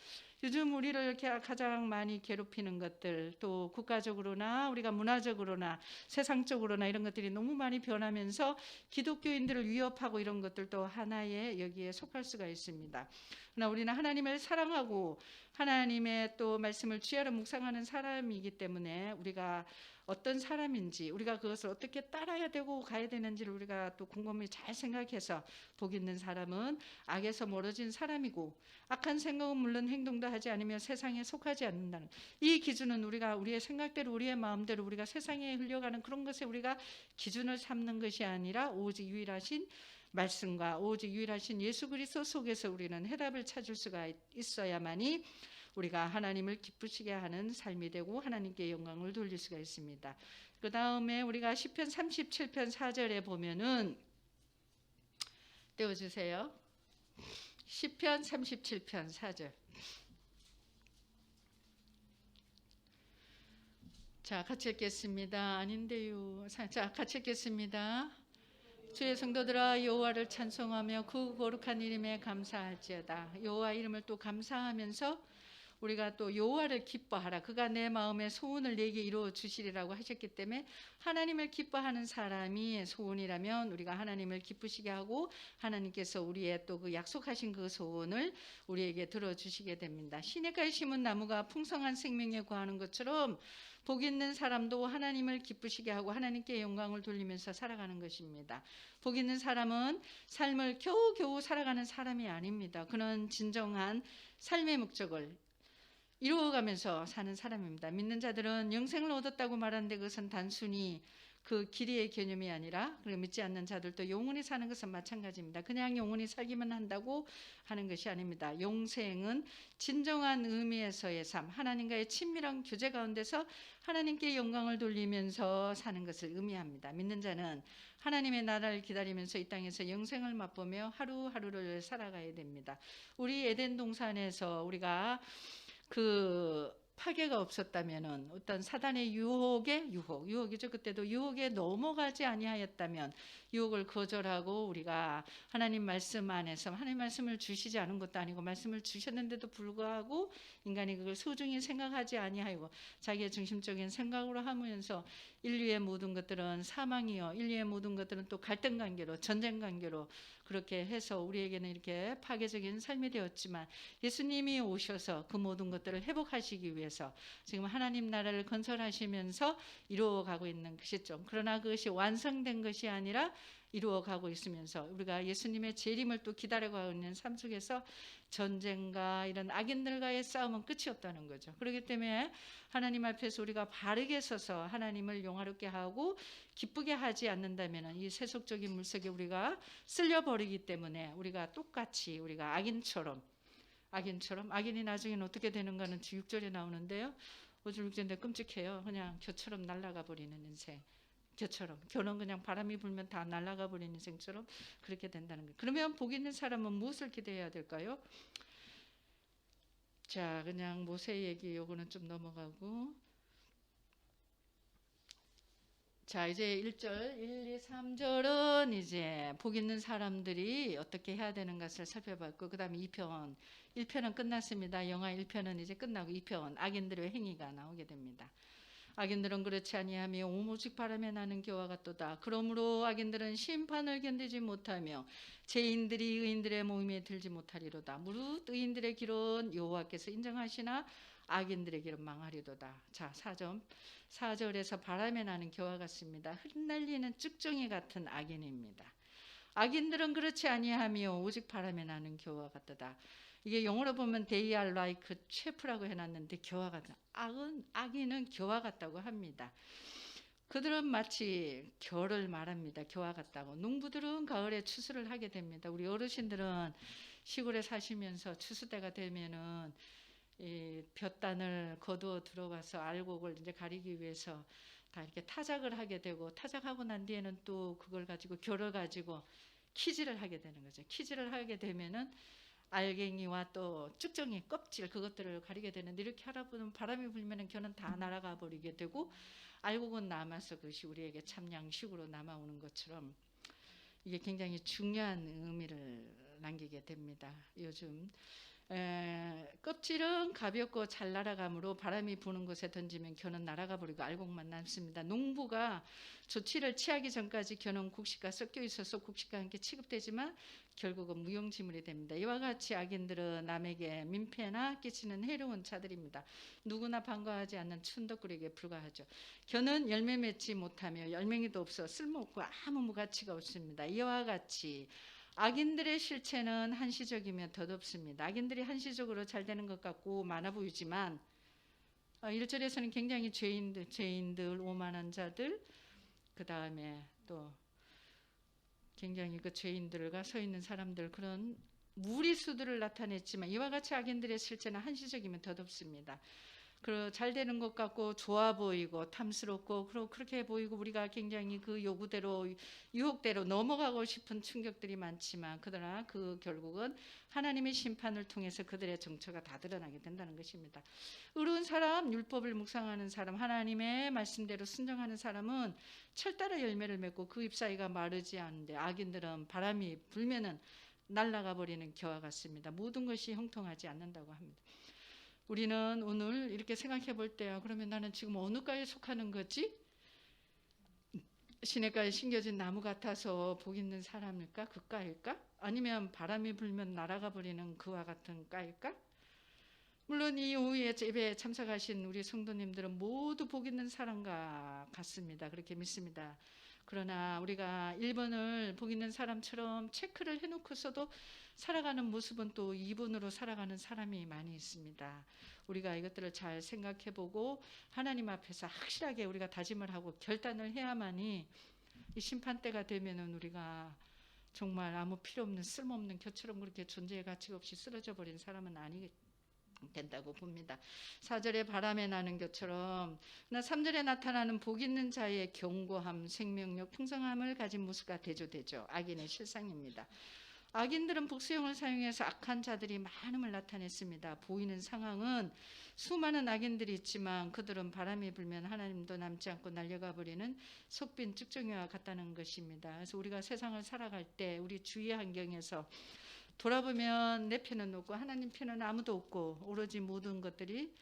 Speaker 1: 요즘 우리를 가장 많이 괴롭히는 것들 또 국가적으로나 우리가 문화적으로나 세상적으로나 이런 것들이 너무 많이 변하면서 기독교인들을 위협하고 이런 것들도 하나의 여기에 속할 수가 있습니다. 그러나 우리는 하나님을 사랑하고 하나님의 또 말씀을 주야로 묵상하는 사람이기 때문에 우리가 어떤 사람인지, 우리가 그것을 어떻게 따라야 되고 가야 되는지를 우리가 또 곰곰이 잘 생각해서, 복 있는 사람은 악에서 멀어진 사람이고 악한 생각은 물론 행동도 하지 않으며 세상에 속하지 않는다는, 이 기준은 우리가 우리의 생각대로 우리의 마음대로 우리가 세상에 흘려가는 그런 것에 우리가 기준을 삼는 것이 아니라 오직 유일하신 말씀과 오직 유일하신 예수 그리스도 속에서 우리는 해답을 찾을 수가 있어야만이 우리가 하나님을 기쁘시게 하는 삶이 되고 하나님께 영광을 돌릴 수가 있습니다. 그 다음에 우리가 시편 37편 4절에 보면은, 떼어주세요. 시편 37편 4절. 자, 같이 읽겠습니다. 아닌데요. 자, 같이 읽겠습니다. 주의 성도들아, 여호와를 찬송하며 그 거룩한 이름에 감사할지어다. 여호와 이름을 또 감사하면서 우리가 또 여호와를 기뻐하라. 그가 내 마음의 소원을 내게 이루어 주시리라고 하셨기 때문에 하나님을 기뻐하는 사람이 소원이라면 우리가 하나님을 기쁘시게 하고 하나님께서 우리의 또 그 약속하신 그 소원을 우리에게 들어주시게 됩니다. 시냇가에 심은 나무가 풍성한 생명에 거하는 것처럼 복 있는 사람도 하나님을 기쁘시게 하고 하나님께 영광을 돌리면서 살아가는 것입니다. 복 있는 사람은 삶을 겨우겨우 살아가는 사람이 아닙니다. 그는 진정한 삶의 목적을 이루어가면서 사는 사람입니다. 믿는 자들은 영생을 얻었다고 말하는데 그것은 단순히 그 길이의 개념이 아니라, 그리고 믿지 않는 자들도 영원히 사는 것은 마찬가지입니다. 그냥 영원히 살기만 한다고 하는 것이 아닙니다. 영생은 진정한 의미에서의 삶, 하나님과의 친밀한 교제 가운데서 하나님께 영광을 돌리면서 사는 것을 의미합니다. 믿는 자는 하나님의 나라를 기다리면서 이 땅에서 영생을 맛보며 하루하루를 살아가야 됩니다. 우리 에덴 동산에서 우리가 그 파괴가 없었다면은, 어떤 사단의 유혹이죠. 그때도 유혹에 넘어가지 아니하였다면, 유혹을 거절하고 우리가 하나님 말씀 안에서, 하나님 말씀을 주시지 않은 것도 아니고 말씀을 주셨는데도 불구하고 인간이 그걸 소중히 생각하지 아니하고 자기의 중심적인 생각으로 하면서 인류의 모든 것들은 사망이요, 인류의 모든 것들은 또 갈등 관계로, 전쟁 관계로 그렇게 해서 우리에게는 이렇게 파괴적인 삶이 되었지만, 예수님이 오셔서 그 모든 것들을 회복하시기 위해서 지금 하나님 나라를 건설하시면서 이루어가고 있는 것이죠. 그러나 그것이 완성된 것이 아니라 이루어가고 있으면서 우리가 예수님의 재림을 또 기다려가고 있는 삶 속에서 전쟁과 이런 악인들과의 싸움은 끝이 없다는 거죠. 그렇기 때문에 하나님 앞에서 우리가 바르게 서서 하나님을 영화롭게 하고 기쁘게 하지 않는다면 이 세속적인 물속에 우리가 쓸려버리기 때문에 우리가 똑같이 우리가 악인처럼, 악인이 나중에는 어떻게 되는가는 6절에 나오는데요. 5절 6절인데 끔찍해요. 그냥 겨처럼 날아가 버리는 인생. 겨는 그냥 바람이 불면 다 날아가 버리는 인생처럼 그렇게 된다는 거예요. 그러면 복 있는 사람은 무엇을 기대해야 될까요? 자, 그냥 모세 얘기 요거는 좀 넘어가고, 자, 이제 1절, 1, 2, 3절은 이제 복 있는 사람들이 어떻게 해야 되는 것을 살펴봤고, 그 다음에 2편, 1편은 끝났습니다. 영화 1편은 이제 끝나고 2편, 악인들의 행위가 나오게 됩니다. 악인들은 그렇지 아니하며 오직 바람에 나는 겨와 같도다. 그러므로 악인들은 심판을 견디지 못하며 죄인들이 의인들의 모임에 들지 못하리로다. 무릇 의인들의 길은 여호와께서 인정하시나 악인들의 길은 망하리로다. 자, 4절에서 바람에 나는 겨와 같습니다. 흩날리는 쭉정이 같은 악인입니다. 악인들은 그렇지 아니하며 오직 바람에 나는 겨와 같도다. 이게 영어로 보면 they are like chaff라고 해놨는데 겨와 같다. 악인은 겨와 같다고 합니다. 그들은 마치 겨를 말합니다. 겨와 같다고. 농부들은 가을에 추수를 하게 됩니다. 우리 어르신들은 시골에 사시면서 추수 때가 되면은 이 볕단을 거두어 들어가서 알곡을 이제 가리기 위해서 다 이렇게 타작을 하게 되고, 타작하고 난 뒤에는 또 그걸 가지고 겨를 가지고 키질을 하게 되는 거죠. 키질을 하게 되면은 알갱이와 또 쭉정이 껍질 그것들을 가리게 되는데, 이렇게 하다 보면 바람이 불면 겨는 다 날아가 버리게 되고 알곡은 남아서 그것이 우리에게 참 양식으로 남아오는 것처럼 이게 굉장히 중요한 의미를 남기게 됩니다. 요즘 껍질은 가볍고 잘 날아가므로 바람이 부는 곳에 던지면 겨는 날아가 버리고 알곡만 남습니다. 농부가 조치를 취하기 전까지 겨는 곡식과 섞여 있어서 곡식과 함께 취급되지만 결국은 무용지물이 됩니다. 이와 같이 악인들은 남에게 민폐나 끼치는 해로운 자들입니다. 누구나 반가워하지 않는 춘덕거리에게 불과하죠. 겨는 열매 맺지 못하며 열매기도 없어 쓸모없고 아무 무가치가 없습니다. 이와 같이 악인들의 실체는 한시적이며 덧없습니다. 악인들이 한시적으로 잘 되는 것 같고 많아 보이지만 1절에서는 굉장히 죄인들, 오만한 자들, 그 다음에 또 굉장히 그 죄인들과 서 있는 사람들, 그런 무리수들을 나타냈지만 이와 같이 악인들의 실체는 한시적이면 덧없습니다. 잘 되는 것 같고 좋아 보이고 탐스럽고 그렇게 보이고 우리가 굉장히 그 요구대로 유혹대로 넘어가고 싶은 충격들이 많지만 그러나 그 결국은 하나님의 심판을 통해서 그들의 정처가 다 드러나게 된다는 것입니다. 의로운 사람, 율법을 묵상하는 사람, 하나님의 말씀대로 순종하는 사람은 철따라 열매를 맺고 그 잎사귀가 마르지 않는데 악인들은 바람이 불면은 날아가 버리는 겨와 같습니다. 모든 것이 형통하지 않는다고 합니다. 우리는 오늘 이렇게 생각해 볼 때요. 그러면 나는 지금 어느 과에 속하는 거지? 시냇가에 심겨진 나무 같아서 복 있는 사람일까? 그 과일까? 아니면 바람이 불면 날아가 버리는 그와 같은 과일까? 물론 이 오후에 예배에 참석하신 우리 성도님들은 모두 복 있는 사람과 같습니다. 그렇게 믿습니다. 그러나 우리가 1번을 복 있는 사람처럼 체크를 해놓고서도 살아가는 모습은 또 2번으로 살아가는 사람이 많이 있습니다. 우리가 이것들을 잘 생각해보고 하나님 앞에서 확실하게 우리가 다짐을 하고 결단을 해야만이 이 심판때가 되면은 우리가 정말 아무 필요 없는 쓸모없는 겨처럼 그렇게 존재의 가치가 없이 쓰러져 버린 사람은 아니겠 된다고 봅니다. 4절에 바람에 나는 것처럼 3절에 나타나는 복 있는 자의 견고함, 생명력, 풍성함을 가진 모습과 대조되죠. 악인의 실상입니다. 악인들은 복수형을 사용해서 악한 자들이 많음을 나타냈습니다. 보이는 상황은 수많은 악인들이 있지만 그들은 바람이 불면 하나님도 남지 않고 날려가 버리는 속빈 쭉정이와 같다는 것입니다. 그래서 우리가 세상을 살아갈 때 우리 주위 환경에서 돌아보면 내 편은 없고 하나님 편은 아무도 없고 오로지 모든 것들이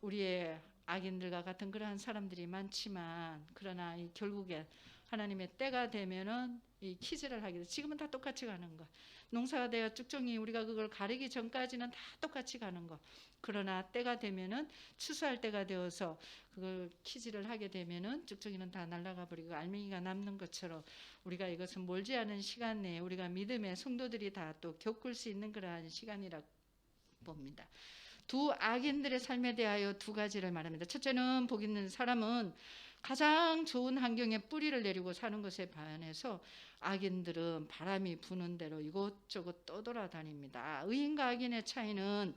Speaker 1: 우리의 악인들과 같은 그러한 사람들이 많지만 그러나 결국에 하나님의 때가 되면은 이 키즈를 하게 돼. 지금은 다 똑같이 가는 거. 농사가 되어 쭉정이 우리가 그걸 가리기 전까지는 다 똑같이 가는 거. 그러나 때가 되면은 추수할 때가 되어서 그걸 키즈를 하게 되면은 쭉정이는 다 날아가 버리고 알맹이가 남는 것처럼 우리가 이것은 멀지 않은 시간 내에 우리가 믿음의 성도들이 다 또 겪을 수 있는 그러한 시간이라고 봅니다. 두 악인들의 삶에 대하여 두 가지를 말합니다. 첫째는 복 있는 사람은 가장 좋은 환경에 뿌리를 내리고 사는 것에 반해서 악인들은 바람이 부는 대로 이곳저곳 떠돌아다닙니다. 의인과 악인의 차이는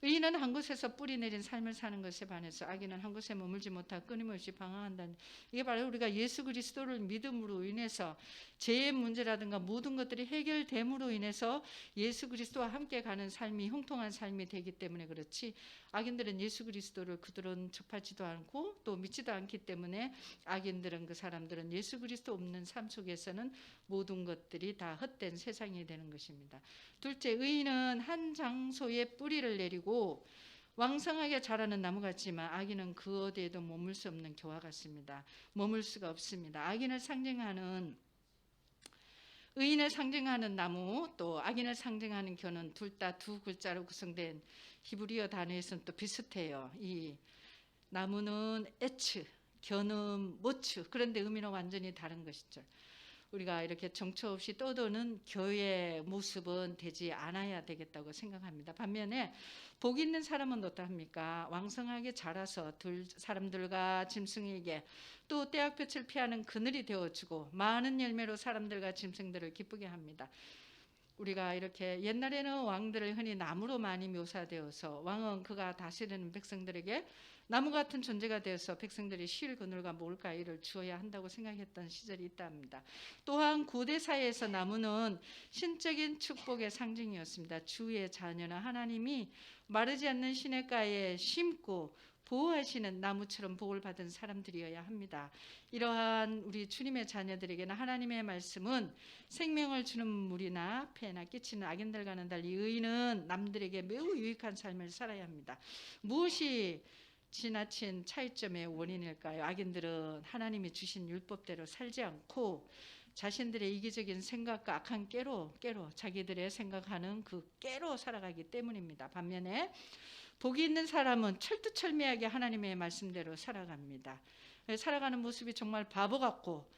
Speaker 1: 의인은 한 곳에서 뿌리 내린 삶을 사는 것에 반해서 악인은 한 곳에 머물지 못하고 끊임없이 방황한다는, 이게 바로 우리가 예수 그리스도를 믿음으로 인해서 죄의 문제라든가 모든 것들이 해결됨으로 인해서 예수 그리스도와 함께 가는 삶이 형통한 삶이 되기 때문에 그렇지, 악인들은 예수 그리스도를 그들은 접하지도 않고 또 믿지도 않기 때문에 악인들은, 그 사람들은 예수 그리스도 없는 삶 속에서는 모든 것들이 다 헛된 세상이 되는 것입니다. 둘째, 의인은 한 장소에 뿌리를 내리고 왕성하게 자라는 나무 같지만 악인은 그 어디에도 머물 수 없는 겨와 같습니다. 머물 수가 없습니다. 악인을 상징하는, 의인을 상징하는 나무 또 악인을 상징하는 겨는 둘 다 두 글자로 구성된 히브리어 단어에서는 또 비슷해요. 이 나무는 에츠, 겨는 모츠. 그런데 의미는 완전히 다른 것이죠. 우리가 이렇게 정처 없이 떠도는 겨의 모습은 되지 않아야 되겠다고 생각합니다. 반면에 복 있는 사람은 어떠합니까? 왕성하게 자라서 사람들과 짐승에게 또 때약볕을 피하는 그늘이 되어주고 많은 열매로 사람들과 짐승들을 기쁘게 합니다. 우리가 이렇게 옛날에는 왕들을 흔히 나무로 많이 묘사되어서 왕은 그가 다스리는 백성들에게 나무 같은 존재가 되어서 백성들이 쉴 그늘과 먹을 가위를 주어야 한다고 생각했던 시절이 있답니다. 또한 고대 사회에서 나무는 신적인 축복의 상징이었습니다. 주의 자녀는 하나님이 마르지 않는 시냇가에 심고 보호하시는 나무처럼 복을 받은 사람들이어야 합니다. 이러한 우리 주님의 자녀들에게는 하나님의 말씀은 생명을 주는 물이나 폐나 끼치는 악인들과는 달리 의인은 남들에게 매우 유익한 삶을 살아야 합니다. 무엇이 지나친 차이점의 원인일까요? 악인들은 하나님이 주신 율법대로 살지 않고 자신들의 이기적인 생각과 악한 깨로 자기들의 생각하는 그 깨로 살아가기 때문입니다. 반면에 복이 있는 사람은 철두철미하게 하나님의 말씀대로 살아갑니다. 살아가는 모습이 정말 바보 같고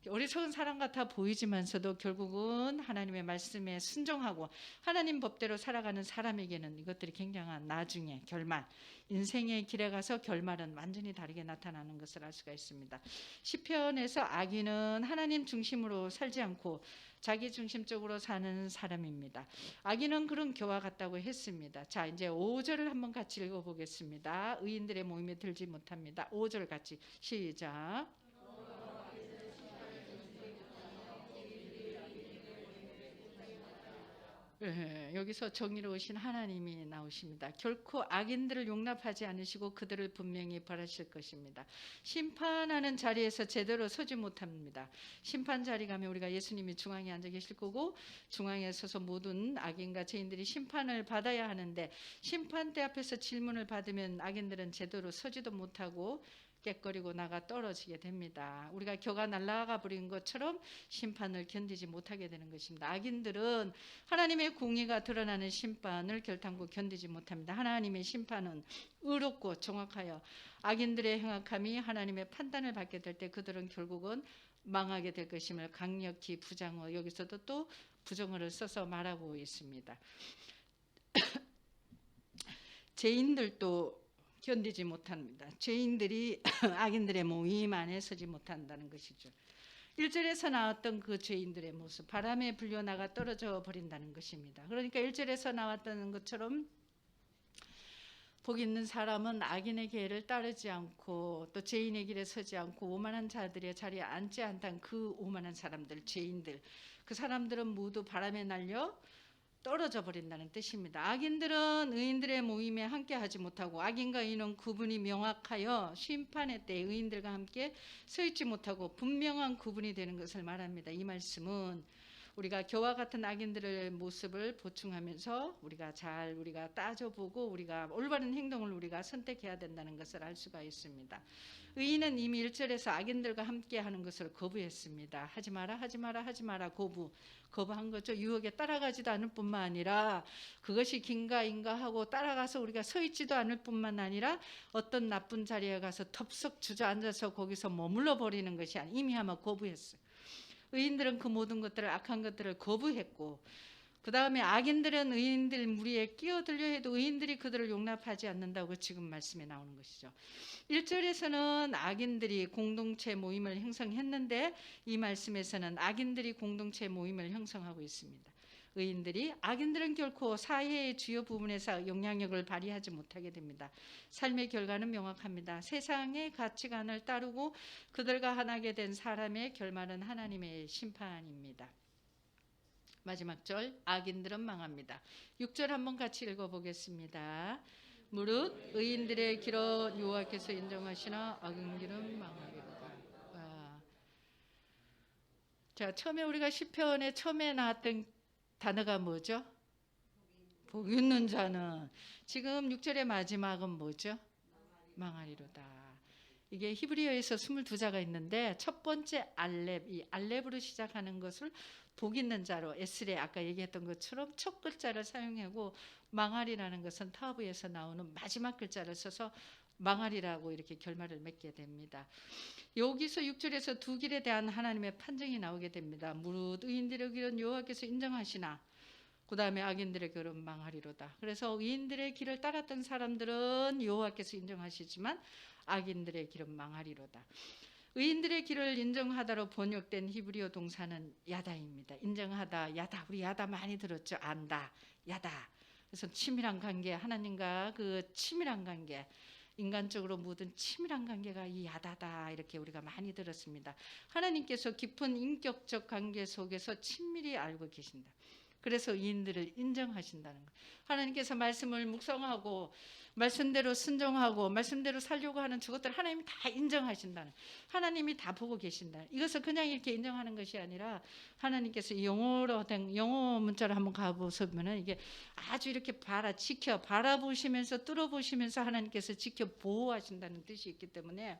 Speaker 1: 어리석은 사람 같아 보이지만서도 결국은 하나님의 말씀에 순종하고 하나님 법대로 살아가는 사람에게는 이것들이 굉장한 나중에 결말, 인생의 길에 가서 결말은 완전히 다르게 나타나는 것을 알 수가 있습니다. 시편에서 악인은 하나님 중심으로 살지 않고 자기 중심적으로 사는 사람입니다. 악인은 그런 교와 같다고 했습니다. 자, 이제 5절을 한번 같이 읽어보겠습니다. 의인들의 모임에 들지 못합니다. 5절 같이 시작. 여기서 정의로우신 하나님이 나오십니다. 결코 악인들을 용납하지 않으시고 그들을 분명히 벌하실 것입니다. 심판하는 자리에서 제대로 서지 못합니다. 심판 자리 가면 우리가 예수님이 중앙에 앉아 계실 거고 중앙에 서서 모든 악인과 죄인들이 심판을 받아야 하는데 심판대 앞에서 질문을 받으면 악인들은 제대로 서지도 못하고 깨거리고 나가 떨어지게 됩니다. 우리가 겨가 날아가 버린 것처럼 심판을 견디지 못하게 되는 것입니다. 악인들은 하나님의 공의가 드러나는 심판을 결단코 견디지 못합니다. 하나님의 심판은 의롭고 정확하여 악인들의 행악함이 하나님의 판단을 받게 될 때 그들은 결국은 망하게 될 것임을 강력히 부정어, 여기서도 또 부정어를 써서 말하고 있습니다. 죄인들도 견디지 못합니다. 죄인들이 악인들의 모임 안에 서지 못한다는 것이죠. 1절에서 나왔던 그 죄인들의 모습, 바람에 불려나가 떨어져 버린다는 것입니다. 그러니까 1절에서 나왔던 것처럼 복 있는 사람은 악인의 계를 따르지 않고 또 죄인의 길에 서지 않고 오만한 자들의 자리에 앉지 않던 그 오만한 사람들, 죄인들, 그 사람들은 모두 바람에 날려 떨어져 버린다는 뜻입니다. 악인들은 의인들의 모임에 함께하지 못하고 악인과 의인은 구분이 명확하여 심판의 때 의인들과 함께 서 있지 못하고 분명한 구분이 되는 것을 말합니다. 이 말씀은 우리가 교와 같은 악인들의 모습을 보충하면서 우리가 따져보고 우리가 올바른 행동을 우리가 선택해야 된다는 것을 알 수가 있습니다. 의인은 이미 1절에서 악인들과 함께하는 것을 거부했습니다. 하지 마라 거부한 거죠. 유혹에 따라가지도 않을 뿐만 아니라 그것이 긴가인가 하고 따라가서 우리가 서 있지도 않을 뿐만 아니라 어떤 나쁜 자리에 가서 덥석 주저앉아서 거기서 머물러 버리는 것이 아니라 이미 아마 거부했어요. 의인들은 그 모든 것들을 악한 것들을 거부했고 그 다음에 악인들은 의인들 무리에 끼어들려 해도 의인들이 그들을 용납하지 않는다고 지금 말씀에 나오는 것이죠. 1절에서는 악인들이 공동체 모임을 형성했는데 이 말씀에서는 악인들이 공동체 모임을 형성하고 있습니다. 악인들은 결코 사회의 주요 부분에서 영향력을 발휘하지 못하게 됩니다. 삶의 결과는 명확합니다. 세상의 가치관을 따르고 그들과 하나게 된 사람의 결말은 하나님의 심판입니다. 마지막 절, 악인들은 망합니다. 6절 한번 같이 읽어보겠습니다. 무릇 의인들의 길은 여호와께서 인정하시나 악인 길은 망하리로다. 자, 처음에 우리가 시편에 처음에 나왔던 단어가 뭐죠? 복 있는 자는. 지금 6절의 마지막은 뭐죠? 망하리로다. 이게 히브리어에서 22자가 있는데 첫 번째 알렙, 이 알렙으로 시작하는 것을 복 있는 자로 에스레 아까 얘기했던 것처럼 첫 글자를 사용하고 망하리라는 것은 타브에서 나오는 마지막 글자를 써서 망하리라고 이렇게 결말을 맺게 됩니다. 여기서 6절에서 두 길에 대한 하나님의 판정이 나오게 됩니다. 무릇 의인들의 길은 여호와께서 인정하시나 그 다음에 악인들의 길은 망하리로다. 그래서 의인들의 길을 따랐던 사람들은 여호와께서 인정하시지만 악인들의 길은 망하리로다. 의인들의 길을 인정하다로 번역된 히브리어 동사는 야다입니다. 인정하다, 야다. 우리 야다 많이 들었죠. 안다, 야다. 그래서 친밀한 관계, 하나님과 그 친밀한 관계, 인간적으로 모든 친밀한 관계가 이 야다다 이렇게 우리가 많이 들었습니다. 하나님께서 깊은 인격적 관계 속에서 친밀히 알고 계신다. 그래서 의인들을 인정하신다는 거예요. 하나님께서 말씀을 묵상하고 말씀대로 순종하고 말씀대로 살려고 하는 저것들 하나님이 다 인정하신다는, 하나님이 다 보고 계신다. 이것을 그냥 이렇게 인정하는 것이 아니라 하나님께서 영어로 된 영어 문자로 한번 가보시면은 이게 아주 이렇게 바라보시면서 뚫어보시면서 하나님께서 지켜 보호하신다는 뜻이 있기 때문에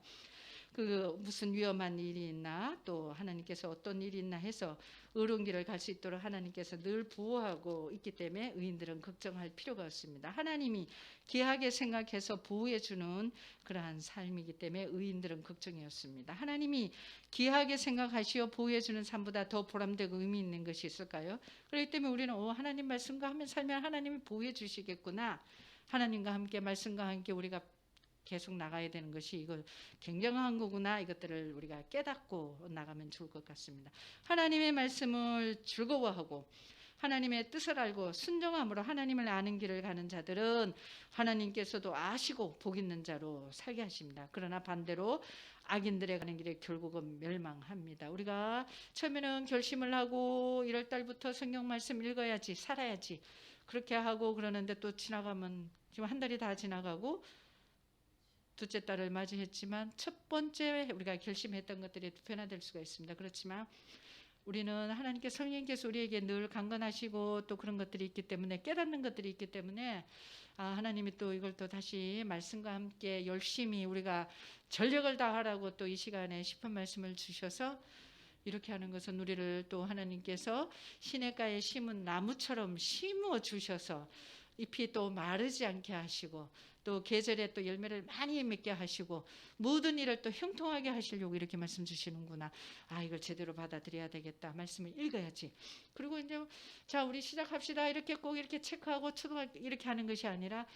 Speaker 1: 그 무슨 위험한 일이 있나 또 하나님께서 어떤 일이 있나 해서 의로운 길을 갈 수 있도록 하나님께서 늘 보호하고 있기 때문에 의인들은 걱정할 필요가 없습니다. 하나님이 귀하게 생각해서 보호해 주는 그러한 삶이기 때문에 의인들은 걱정이 없습니다. 하나님이 귀하게 생각하시어 보호해 주는 삶보다 더 보람되고 의미 있는 것이 있을까요? 그렇기 때문에 우리는 하나님 말씀과 하면 살면 하나님이 보호해 주시겠구나, 하나님과 함께 말씀과 함께 우리가 계속 나가야 되는 것이 이거 굉장한 거구나, 이것들을 우리가 깨닫고 나가면 좋을 것 같습니다. 하나님의 말씀을 즐거워하고 하나님의 뜻을 알고 순종함으로 하나님을 아는 길을 가는 자들은 하나님께서도 아시고 복 있는 자로 살게 하십니다. 그러나 반대로 악인들의 가는 길에 결국은 멸망합니다. 우리가 처음에는 결심을 하고 1월 달부터 성경 말씀 읽어야지 살아야지 그렇게 하고 그러는데 또 지나가면 지금 한 달이 다 지나가고 둘째 달을 맞이했지만 첫 번째 우리가 결심했던 것들이 변화될 수가 있습니다. 그렇지만 우리는 하나님께 성령께서 우리에게 늘 강건하시고 또 그런 것들이 있기 때문에 깨닫는 것들이 있기 때문에 하나님이 또 이걸 또 다시 말씀과 함께 열심히 우리가 전력을 다하라고 또 이 시간에 싶은 말씀을 주셔서 이렇게 하는 것은 우리를 또 하나님께서 시냇가에 심은 나무처럼 심어 주셔서 잎이 또 마르지 않게 하시고 또 계절에 또 열매를 많이 맺게 하시고 모든 일을 또 형통하게 하시려고 이렇게 말씀 주시는구나. 이걸 제대로 받아들여야 되겠다. 말씀을 읽어야지. 그리고 이제 자 우리 시작합시다. 이렇게 꼭 이렇게 체크하고 초등학교 이렇게 하는 것이 아니라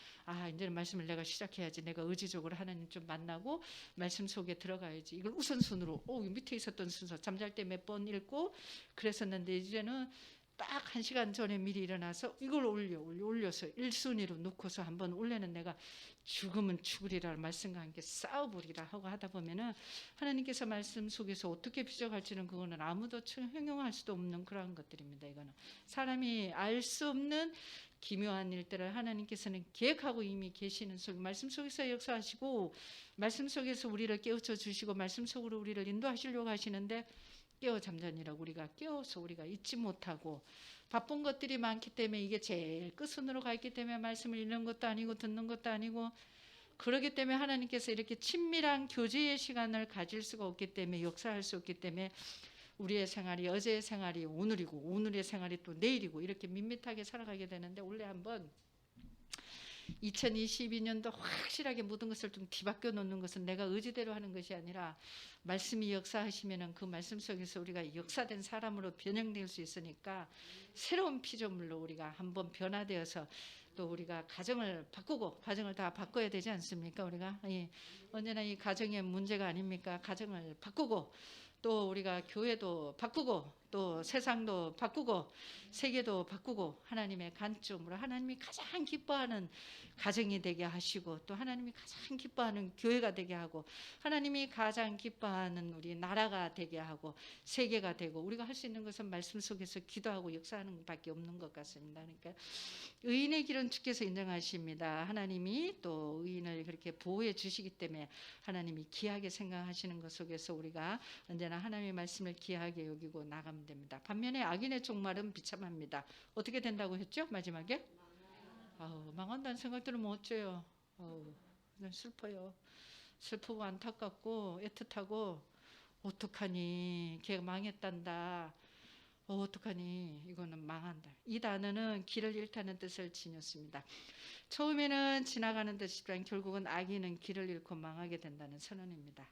Speaker 1: 이제는 말씀을 내가 시작해야지. 내가 의지적으로 하나님 좀 만나고 말씀 속에 들어가야지. 이걸 우선순위로 밑에 있었던 순서 잠잘 때 몇 번 읽고 그랬었는데 이제는 딱 1시간 전에 미리 일어나서 이걸 올려서 1순위로 놓고서 한번 올려는 내가 죽으면 죽으리라 말씀과 함께 싸워보리라 하고 하다 보면은 하나님께서 말씀 속에서 어떻게 비춰갈지는 그거는 아무도 형용할 수도 없는 그러한 것들입니다. 이거는 사람이 알 수 없는 기묘한 일들을 하나님께서는 계획하고 이미 계시는 말씀 속에서 역사하시고 말씀 속에서 우리를 깨우쳐 주시고 말씀 속으로 우리를 인도하시려고 하시는데 깨어 잠자니라고 우리가 깨워서 우리가 잊지 못하고 바쁜 것들이 많기 때문에 이게 제일 끝선으로 가 있기 때문에 말씀을 읽는 것도 아니고 듣는 것도 아니고 그렇기 때문에 하나님께서 이렇게 친밀한 교제의 시간을 가질 수가 없기 때문에 역사할 수 없기 때문에 우리의 생활이 어제의 생활이 오늘이고 오늘의 생활이 또 내일이고 이렇게 밋밋하게 살아가게 되는데 원래 한번 2022년도 확실하게 모든 것을 좀 뒤바뀌어 놓는 것은 내가 의지대로 하는 것이 아니라 말씀이 역사하시면은 그 말씀 속에서 우리가 역사된 사람으로 변형될 수 있으니까 새로운 피조물로 우리가 한번 변화되어서 또 우리가 가정을 바꾸고 가정을 다 바꿔야 되지 않습니까? 우리가 언제나 이 가정의 문제가 아닙니까? 가정을 바꾸고 또 우리가 교회도 바꾸고 또 세상도 바꾸고 세계도 바꾸고 하나님의 관점으로 하나님이 가장 기뻐하는 가정이 되게 하시고 또 하나님이 가장 기뻐하는 교회가 되게 하고 하나님이 가장 기뻐하는 우리 나라가 되게 하고 세계가 되고 우리가 할 수 있는 것은 말씀 속에서 기도하고 역사하는 것밖에 없는 것 같습니다. 그러니까 의인의 길은 주께서 인정하십니다. 하나님이 또 의인을 그렇게 보호해 주시기 때문에 하나님이 귀하게 생각하시는 것 속에서 우리가 언제나 하나님의 말씀을 귀하게 여기고 나가면 됩니다. 반면에 악인의 종말은 비참합니다. 어떻게 된다고 했죠? 마지막에? 망한다는 생각 들으면 어째요? 슬퍼요. 슬프고 안타깝고 애틋하고 어떡하니 걔가 망했단다. 어떡하니 이거는 망한다. 이 단어는 길을 잃다는 뜻을 지녔습니다. 처음에는 지나가는 듯이지만 결국은 악인은 길을 잃고 망하게 된다는 선언입니다.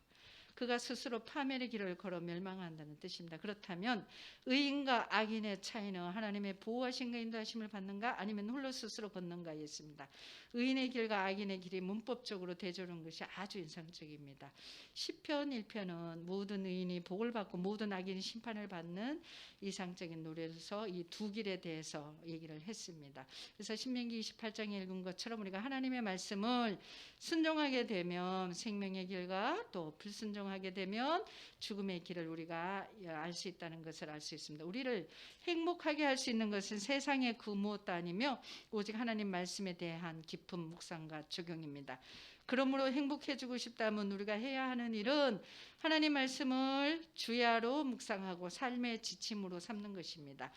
Speaker 1: 그가 스스로 파멸의 길을 걸어 멸망한다는 뜻입니다. 그렇다면 의인과 악인의 차이는 하나님의 보호하심과 인도하심을 받는가 아니면 홀로 스스로 걷는가에 있습니다. 의인의 길과 악인의 길이 문법적으로 대조하는 것이 아주 인상적입니다. 시편 1편은 모든 의인이 복을 받고 모든 악인이 심판을 받는 이상적인 노래에서 이 두 길에 대해서 얘기를 했습니다. 그래서 신명기 28장에 읽은 것처럼 우리가 하나님의 말씀을 순종하게 되면 생명의 길과 또 불순종하게 순종하게 되면 죽음의 길을 우리가 알 수 있다는 것을 알 수 있습니다. 우리를 행복하게 할 수 있는 것은 세상의 그 무엇도 아니며 오직 하나님 말씀에 대한 깊은 묵상과 적용입니다. 그러므로 행복해지고 싶다면 우리가 해야 하는 일은 하나님 말씀을 주야로 묵상하고 삶의 지침으로 삼는 것입니다.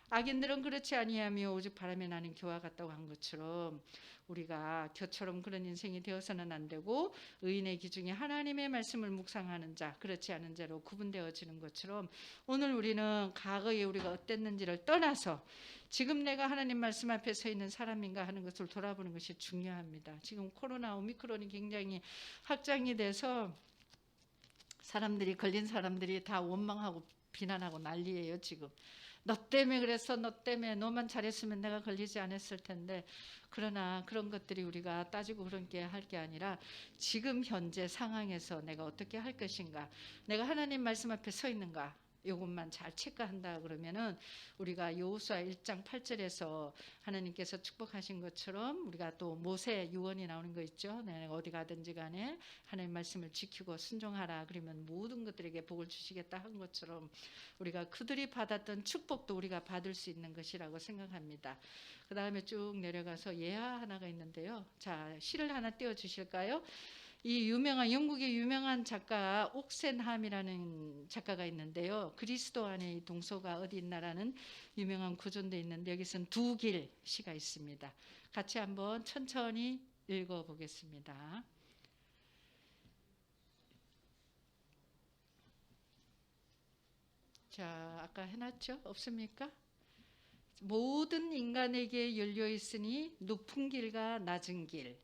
Speaker 1: 악인들은 그렇지 아니하며 오직 바람에 나는 겨와 같다고 한 것처럼 우리가 겨처럼 그런 인생이 되어서는 안 되고 의인의 기중에 하나님의 말씀을 묵상하는 자, 그렇지 않은 자로 구분되어지는 것처럼 오늘 우리는 과거에 우리가 어땠는지를 떠나서 지금 내가 하나님 말씀 앞에 서 있는 사람인가 하는 것을 돌아보는 것이 중요합니다. 지금 코로나 오미크론이 굉장히 확장이 돼서 사람들이 걸린 사람들이 다 원망하고 비난하고 난리예요. 지금 너 때문에 그래서 너 때문에 너만 잘했으면 내가 걸리지 않았을 텐데, 그러나 그런 것들이 우리가 따지고 그런 게 할 게 아니라 지금 현재 상황에서 내가 어떻게 할 것인가, 내가 하나님 말씀 앞에 서 있는가, 이것만 잘 체크한다 그러면은 우리가 여호수아 1장 8절에서 하나님께서 축복하신 것처럼 우리가 또 모세 유언이 나오는 거 있죠. 내가 어디 가든지 간에 하나님 말씀을 지키고 순종하라 그러면 모든 것들에게 복을 주시겠다 한 것처럼 우리가 그들이 받았던 축복도 우리가 받을 수 있는 것이라고 생각합니다. 그 다음에 쭉 내려가서 예화 하나가 있는데요. 자, 시를 하나 띄워 주실까요? 이 유명한 영국의 유명한 작가 옥센함이라는 작가가 있는데요. 그리스도 안에 이 동서가 어디 있나라는 유명한 구절도 있는데 여기서는 두 길 시가 있습니다. 같이 한번 천천히 읽어보겠습니다. 자, 아까 해놨죠? 없습니까? 모든 인간에게 열려 있으니 높은 길과 낮은 길,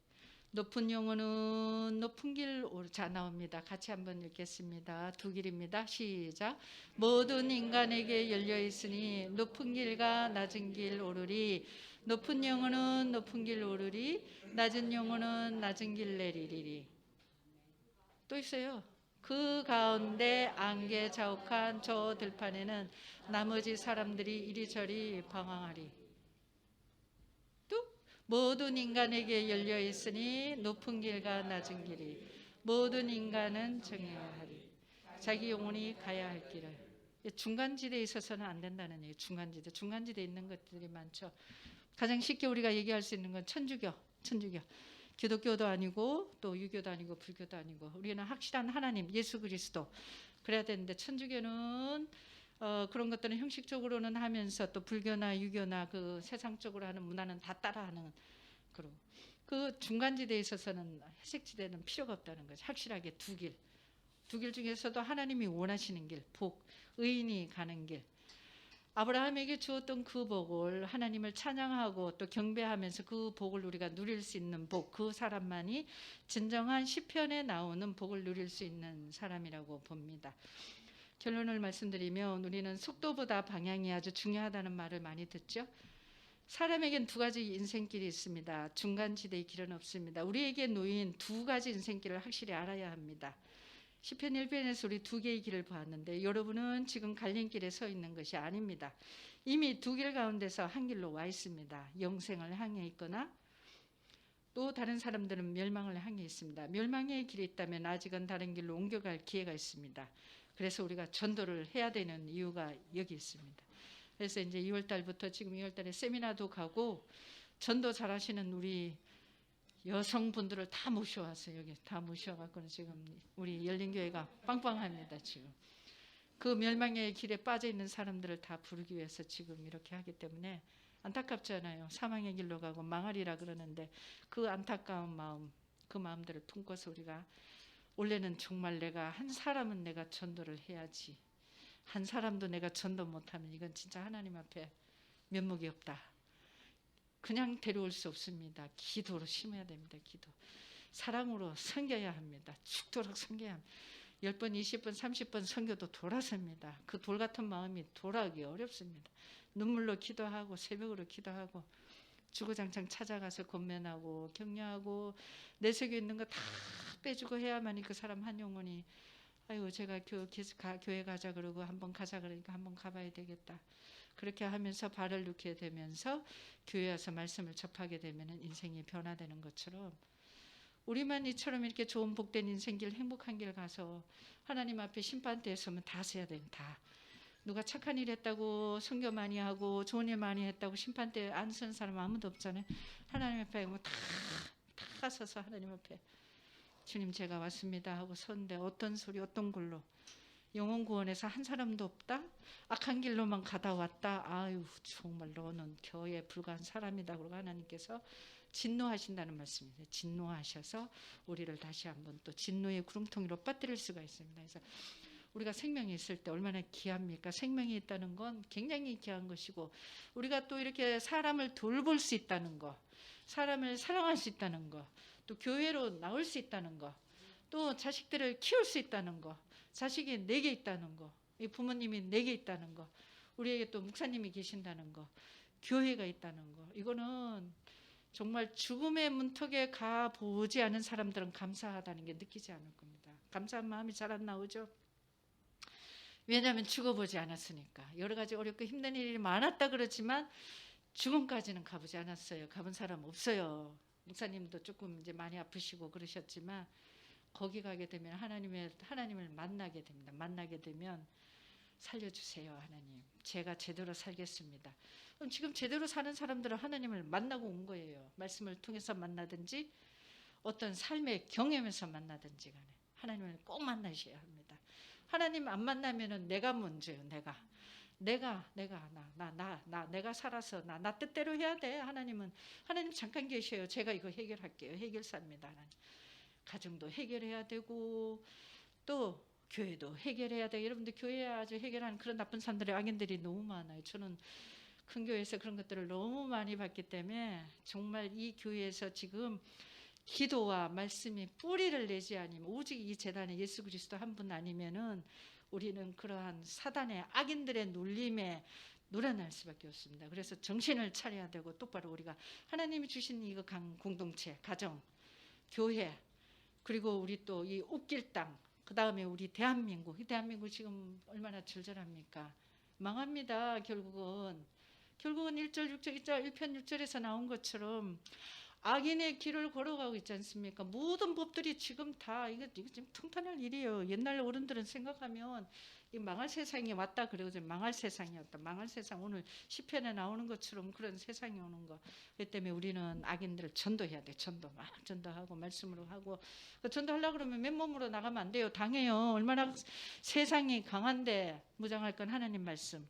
Speaker 1: 높은 영혼은 높은 길 자 나옵니다. 같이 한번 읽겠습니다. 두 길입니다. 시작. 모든 인간에게 열려 있으니 높은 길과 낮은 길 오르리. 높은 영혼은 높은 길 오르리. 낮은 영혼은 낮은 길 내리리리. 또 있어요. 그 가운데 안개 자욱한 저 들판에는 나머지 사람들이 이리저리 방황하리. 모든 인간에게 열려 있으니 높은 길과 낮은 길이 모든 인간은 정해야 하리. 자기 영혼이 가야 할 길을. 중간지대에 있어서는 안 된다는 얘기예요. 중간지대에 있는 것들이 많죠. 가장 쉽게 우리가 얘기할 수 있는 건 천주교. 기독교도 아니고 또 유교도 아니고 불교도 아니고 우리는 확실한 하나님 예수 그리스도 그래야 되는데, 천주교는 그런 것들은 형식적으로는 하면서 또 불교나 유교나 그 세상적으로 하는 문화는 다 따라하는, 그리고 그 중간지대에 있어서는 회색지대는 필요가 없다는 거죠. 확실하게 두 길 중에서도 하나님이 원하시는 길, 복, 의인이 가는 길, 아브라함에게 주었던 그 복을 하나님을 찬양하고 또 경배하면서 그 복을 우리가 누릴 수 있는 복, 그 사람만이 진정한 시편에 나오는 복을 누릴 수 있는 사람이라고 봅니다. 결론을 말씀드리면 우리는 속도보다 방향이 아주 중요하다는 말을 많이 듣죠. 사람에겐 두 가지 인생길이 있습니다. 중간지대의 길은 없습니다. 우리에게 놓인 두 가지 인생길을 확실히 알아야 합니다. 시편 1편에서 우리 두 개의 길을 보았는데 여러분은 지금 갈림길에 서 있는 것이 아닙니다. 이미 두 길 가운데서 한 길로 와 있습니다. 영생을 향해 있거나 또 다른 사람들은 멸망을 향해 있습니다. 멸망의 길이 있다면 아직은 다른 길로 옮겨갈 기회가 있습니다. 그래서 우리가 전도를 해야 되는 이유가 여기 있습니다. 그래서 이제 2월 달부터 지금 2월 달에 세미나도 가고 전도 잘하시는 우리 여성분들을 다 모셔왔어요. 여기 다 모셔갖고는 지금 우리 열린교회가 빵빵합니다. 지금 그 멸망의 길에 빠져 있는 사람들을 다 부르기 위해서 지금 이렇게 하기 때문에 안타깝잖아요. 사망의 길로 가고 망하리라 그러는데 그 안타까운 마음, 그 마음들을 품고서 우리가 원래는 정말 내가 한 사람은 내가 전도를 해야지, 한 사람도 내가 전도 못하면 이건 진짜 하나님 앞에 면목이 없다. 그냥 데려올 수 없습니다. 기도로 심어야 됩니다. 기도. 사랑으로 섬겨야 합니다. 죽도록 섬겨야 합니다. 10번, 20번, 30번 섬겨도 돌아섭니다. 그 돌 같은 마음이 돌아오기 어렵습니다. 눈물로 기도하고 새벽으로 기도하고 주구장창 찾아가서 권면하고 격려하고 내 속에 있는 거 다 빼주고 해야만이 그 사람 한 영혼이 아유 제가 교회 가자 그러고 한번 가자 그러니까 한번 가봐야 되겠다. 그렇게 하면서 발을 놓게 되면서 교회 와서 말씀을 접하게 되면 인생이 변화되는 것처럼 우리만 이처럼 이렇게 좋은 복된 인생길 행복한 길 가서 하나님 앞에 심판대에 서면 다 서야 돼요. 다. 누가 착한 일 했다고 선교 많이 하고 좋은 일 많이 했다고 심판대에 안 서는 사람 아무도 없잖아요. 하나님 앞에 다 서서 하나님 앞에 주님 제가 왔습니다 하고 섰는데 어떤 소리 어떤 걸로 영혼 구원에서 한 사람도 없다? 악한 길로만 가다 왔다? 아유 정말 너는 교회에 불과한 사람이다. 그러고 하나님께서 진노하신다는 말씀입니다. 진노하셔서 우리를 다시 한번 또 진노의 구렁텅이로 빠뜨릴 수가 있습니다. 그래서 우리가 생명이 있을 때 얼마나 귀합니까? 생명이 있다는 건 굉장히 귀한 것이고 우리가 또 이렇게 사람을 돌볼 수 있다는 거, 사람을 사랑할 수 있다는 거, 또 교회로 나올 수 있다는 거, 또 자식들을 키울 수 있다는 거, 자식이 4개 있다는 거, 이 부모님이 4개 있다는 거, 우리에게 또 목사님이 계신다는 거, 교회가 있다는 거, 이거는 정말 죽음의 문턱에 가보지 않은 사람들은 감사하다는 게 느끼지 않을 겁니다. 감사한 마음이 잘 안 나오죠. 왜냐하면 죽어보지 않았으니까. 여러 가지 어렵고 힘든 일이 많았다 그러지만 죽음까지는 가보지 않았어요. 가본 사람 없어요. 목사님도 조금 이제 많이 아프시고 그러셨지만 거기 가게 되면 하나님을 만나게 됩니다. 만나게 되면 살려주세요 하나님. 제가 제대로 살겠습니다. 그럼 지금 제대로 사는 사람들은 하나님을 만나고 온 거예요. 말씀을 통해서 만나든지 어떤 삶의 경험에서 만나든지 간에 하나님을 꼭 만나셔야 합니다. 하나님 안 만나면은 내가 먼저요. 내가 내가 살아서 나 뜻대로 해야 돼. 하나님 잠깐 계셔요. 제가 이거 해결할게요. 해결사입니다. 하나님. 가정도 해결해야 되고 또 교회도 해결해야 돼요. 여러분들 교회에 아주 해결하는 그런 나쁜 사람들의 악인들이 너무 많아요. 저는 큰 교회에서 그런 것들을 너무 많이 봤기 때문에 정말 이 교회에서 지금 기도와 말씀이 뿌리를 내지 않으면 오직 이 재단에 예수 그리스도 한 분 아니면은 우리는 그러한 사단의 악인들의 놀림에 놀아날 수밖에 없습니다. 그래서 정신을 차려야 되고 똑바로 우리가 하나님이 주신 이거 공동체, 가정, 교회 그리고 우리 또 이 옷길 땅 그 다음에 우리 대한민국 이 대한민국 지금 얼마나 절절합니까? 망합니다. 결국은 1절 6절 1편 6절에서 나온 것처럼 악인의 길을 걸어가고 있지 않습니까? 모든 법들이 지금 다 이거 지금 통탄할 일이에요. 옛날 어른들은 생각하면 이 망할 세상이 왔다 그러거든요. 망할 세상이었다. 망할 세상 오늘 시편에 나오는 것처럼 그런 세상이 오는 거. 그 때문에 우리는 악인들을 전도해야 돼. 막 전도하고 말씀으로 하고 전도하려고 그러면 맨몸으로 나가면 안 돼요. 당해요. 얼마나 세상이 강한데 무장할 건 하나님 말씀,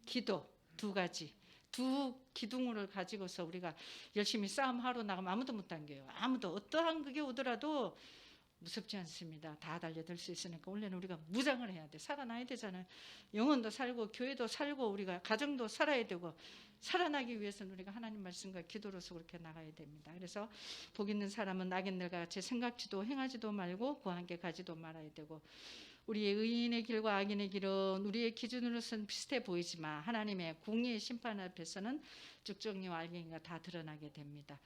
Speaker 1: 기도 2가지. 2 기둥을 가지고서 우리가 열심히 싸움하러 나가면 아무도 못 당겨요. 아무도 어떠한 그게 오더라도 무섭지 않습니다. 다 달려들 수 있으니까 원래는 우리가 무장을 해야 돼. 살아나야 되잖아요. 영혼도 살고 교회도 살고 우리가 가정도 살아야 되고 살아나기 위해서는 우리가 하나님 말씀과 기도로서 그렇게 나가야 됩니다. 그래서 복 있는 사람은 악인들과 같이 생각지도 행하지도 말고 그와 함께 가지도 말아야 되고 우리의 의인의 길과 악인의 길은 우리의 기준으로서는 비슷해 보이지만 하나님의 공의의 심판 앞에서는 쭉정리와 알갱이가 다 드러나게 됩니다.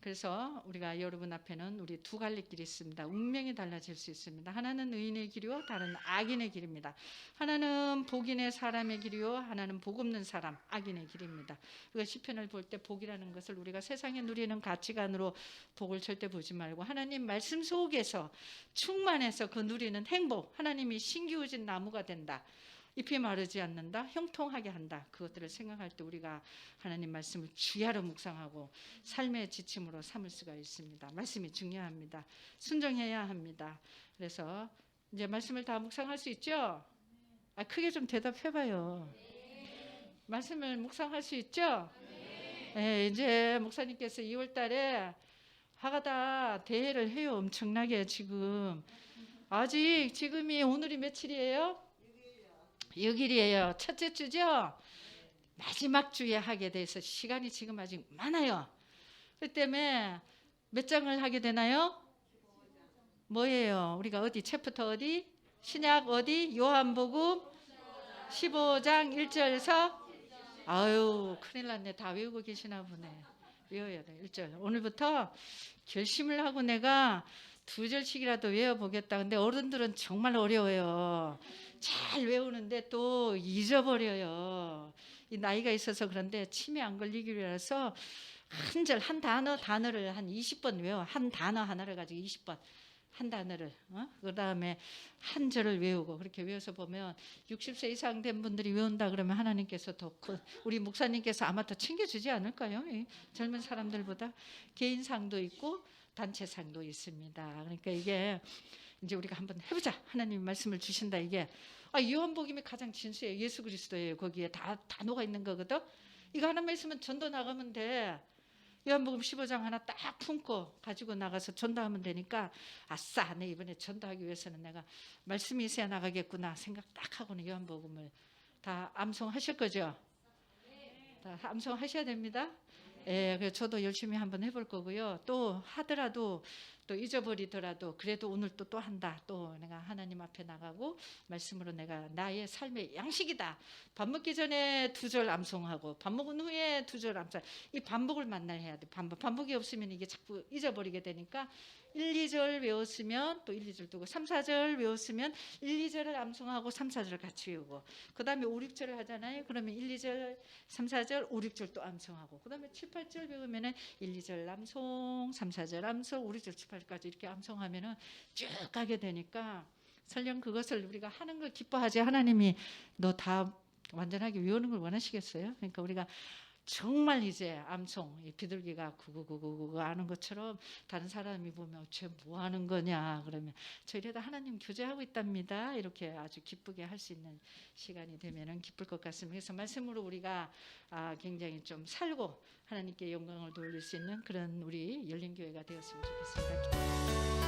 Speaker 1: 그래서 우리가 여러분 앞에는 우리 2 갈래길이 있습니다. 운명이 달라질 수 있습니다. 하나는 의인의 길이요 다른 악인의 길입니다. 하나는 복인의 사람의 길이요 하나는 복 없는 사람 악인의 길입니다. 우리가 시편을 볼 때 복이라는 것을 우리가 세상에 누리는 가치관으로 복을 절대 보지 말고 하나님 말씀 속에서 충만해서 그 누리는 행복 하나님이 신기우진 나무가 된다. 잎이 마르지 않는다. 형통하게 한다. 그것들을 생각할 때 우리가 하나님 말씀을 주야로 묵상하고 삶의 지침으로 삼을 수가 있습니다. 말씀이 중요합니다. 순종해야 합니다. 그래서 이제 말씀을 다 묵상할 수 있죠? 크게 좀 대답해봐요. 말씀을 묵상할 수 있죠? 네, 이제 목사님께서 2월 달에 하가다 대회를 해요. 엄청나게 지금. 아직 지금이 오늘이 며칠이에요? 6일이에요. 첫째 주죠? 마지막 주에 하게 돼서 시간이 지금 아직 많아요. 그 때문에 몇 장을 하게 되나요? 뭐예요? 우리가 어디 챕터 어디? 신약 어디? 요한복음 15장 1절에서 아유 큰일 났네. 다 외우고 계시나 보네. 외워야 돼. 1절. 오늘부터 결심을 하고 내가 2절씩이라도 외워보겠다. 근데 어른들은 정말 어려워요. 잘 외우는데 또 잊어버려요. 이 나이가 있어서 그런데 치매 안 걸리기 위해서 한 절 한 단어를 한 20번 외워. 한 단어 하나를 가지고 20번 한 단어를 그다음에 한 절을 외우고 그렇게 외워서 보면 60세 이상 된 분들이 외운다 그러면 하나님께서 더 우리 목사님께서 아마 더 챙겨주지 않을까요? 젊은 사람들보다 개인상도 있고 단체상도 있습니다. 그러니까 이게 이제 우리가 한번 해보자. 하나님 말씀을 주신다. 이게 요한복음이 가장 진수예요. 예수 그리스도예요. 거기에 다 녹아 있는 거거든. 이거 하나만 있으면 전도 나가면 돼. 요한복음 15장 하나 딱 품고 가지고 나가서 전도하면 되니까 아싸, 내 이번에 전도하기 위해서는 내가 말씀이 있어야 나가겠구나 생각 딱 하고는 요한복음을 다 암송하실 거죠? 다 암송하셔야 됩니다. 예, 그래서 저도 열심히 한번 해볼 거고요. 또 하더라도 또 잊어버리더라도 그래도 오늘 또 한다. 또 내가 하나님 앞에 나가고 말씀으로 내가 나의 삶의 양식이다. 밥 먹기 전에 2절 암송하고 밥 먹은 후에 2절 암송. 이 반복을 만날 해야 돼. 반복이 없으면 이게 자꾸 잊어버리게 되니까 1, 2절 외웠으면 또 1, 2절 두고 3, 4절 외웠으면 1, 2절을 암송하고 3, 4절 같이 외우고 그 다음에 5, 6절을 하잖아요. 그러면 1, 2절, 3, 4절, 5, 6절 또 암송하고 그 다음에 7, 8절 외우면은 1, 2절 암송, 3, 4절 암송, 5, 6절, 7, 8절까지 이렇게 암송하면은 쭉 가게 되니까 설령 그것을 우리가 하는 걸 기뻐하지 하나님이 너 다 완전하게 외우는 걸 원하시겠어요? 그러니까 우리가 정말 이제 암송 비둘기가 구구구구구 하는 것처럼 다른 사람이 보면 쟤 뭐 하는 거냐 그러면 저 이래다 하나님 교제하고 있답니다. 이렇게 아주 기쁘게 할 수 있는 시간이 되면은 기쁠 것 같습니다. 그래서 말씀으로 우리가 굉장히 좀 살고 하나님께 영광을 돌릴 수 있는 그런 우리 열린교회가 되었으면 좋겠습니다.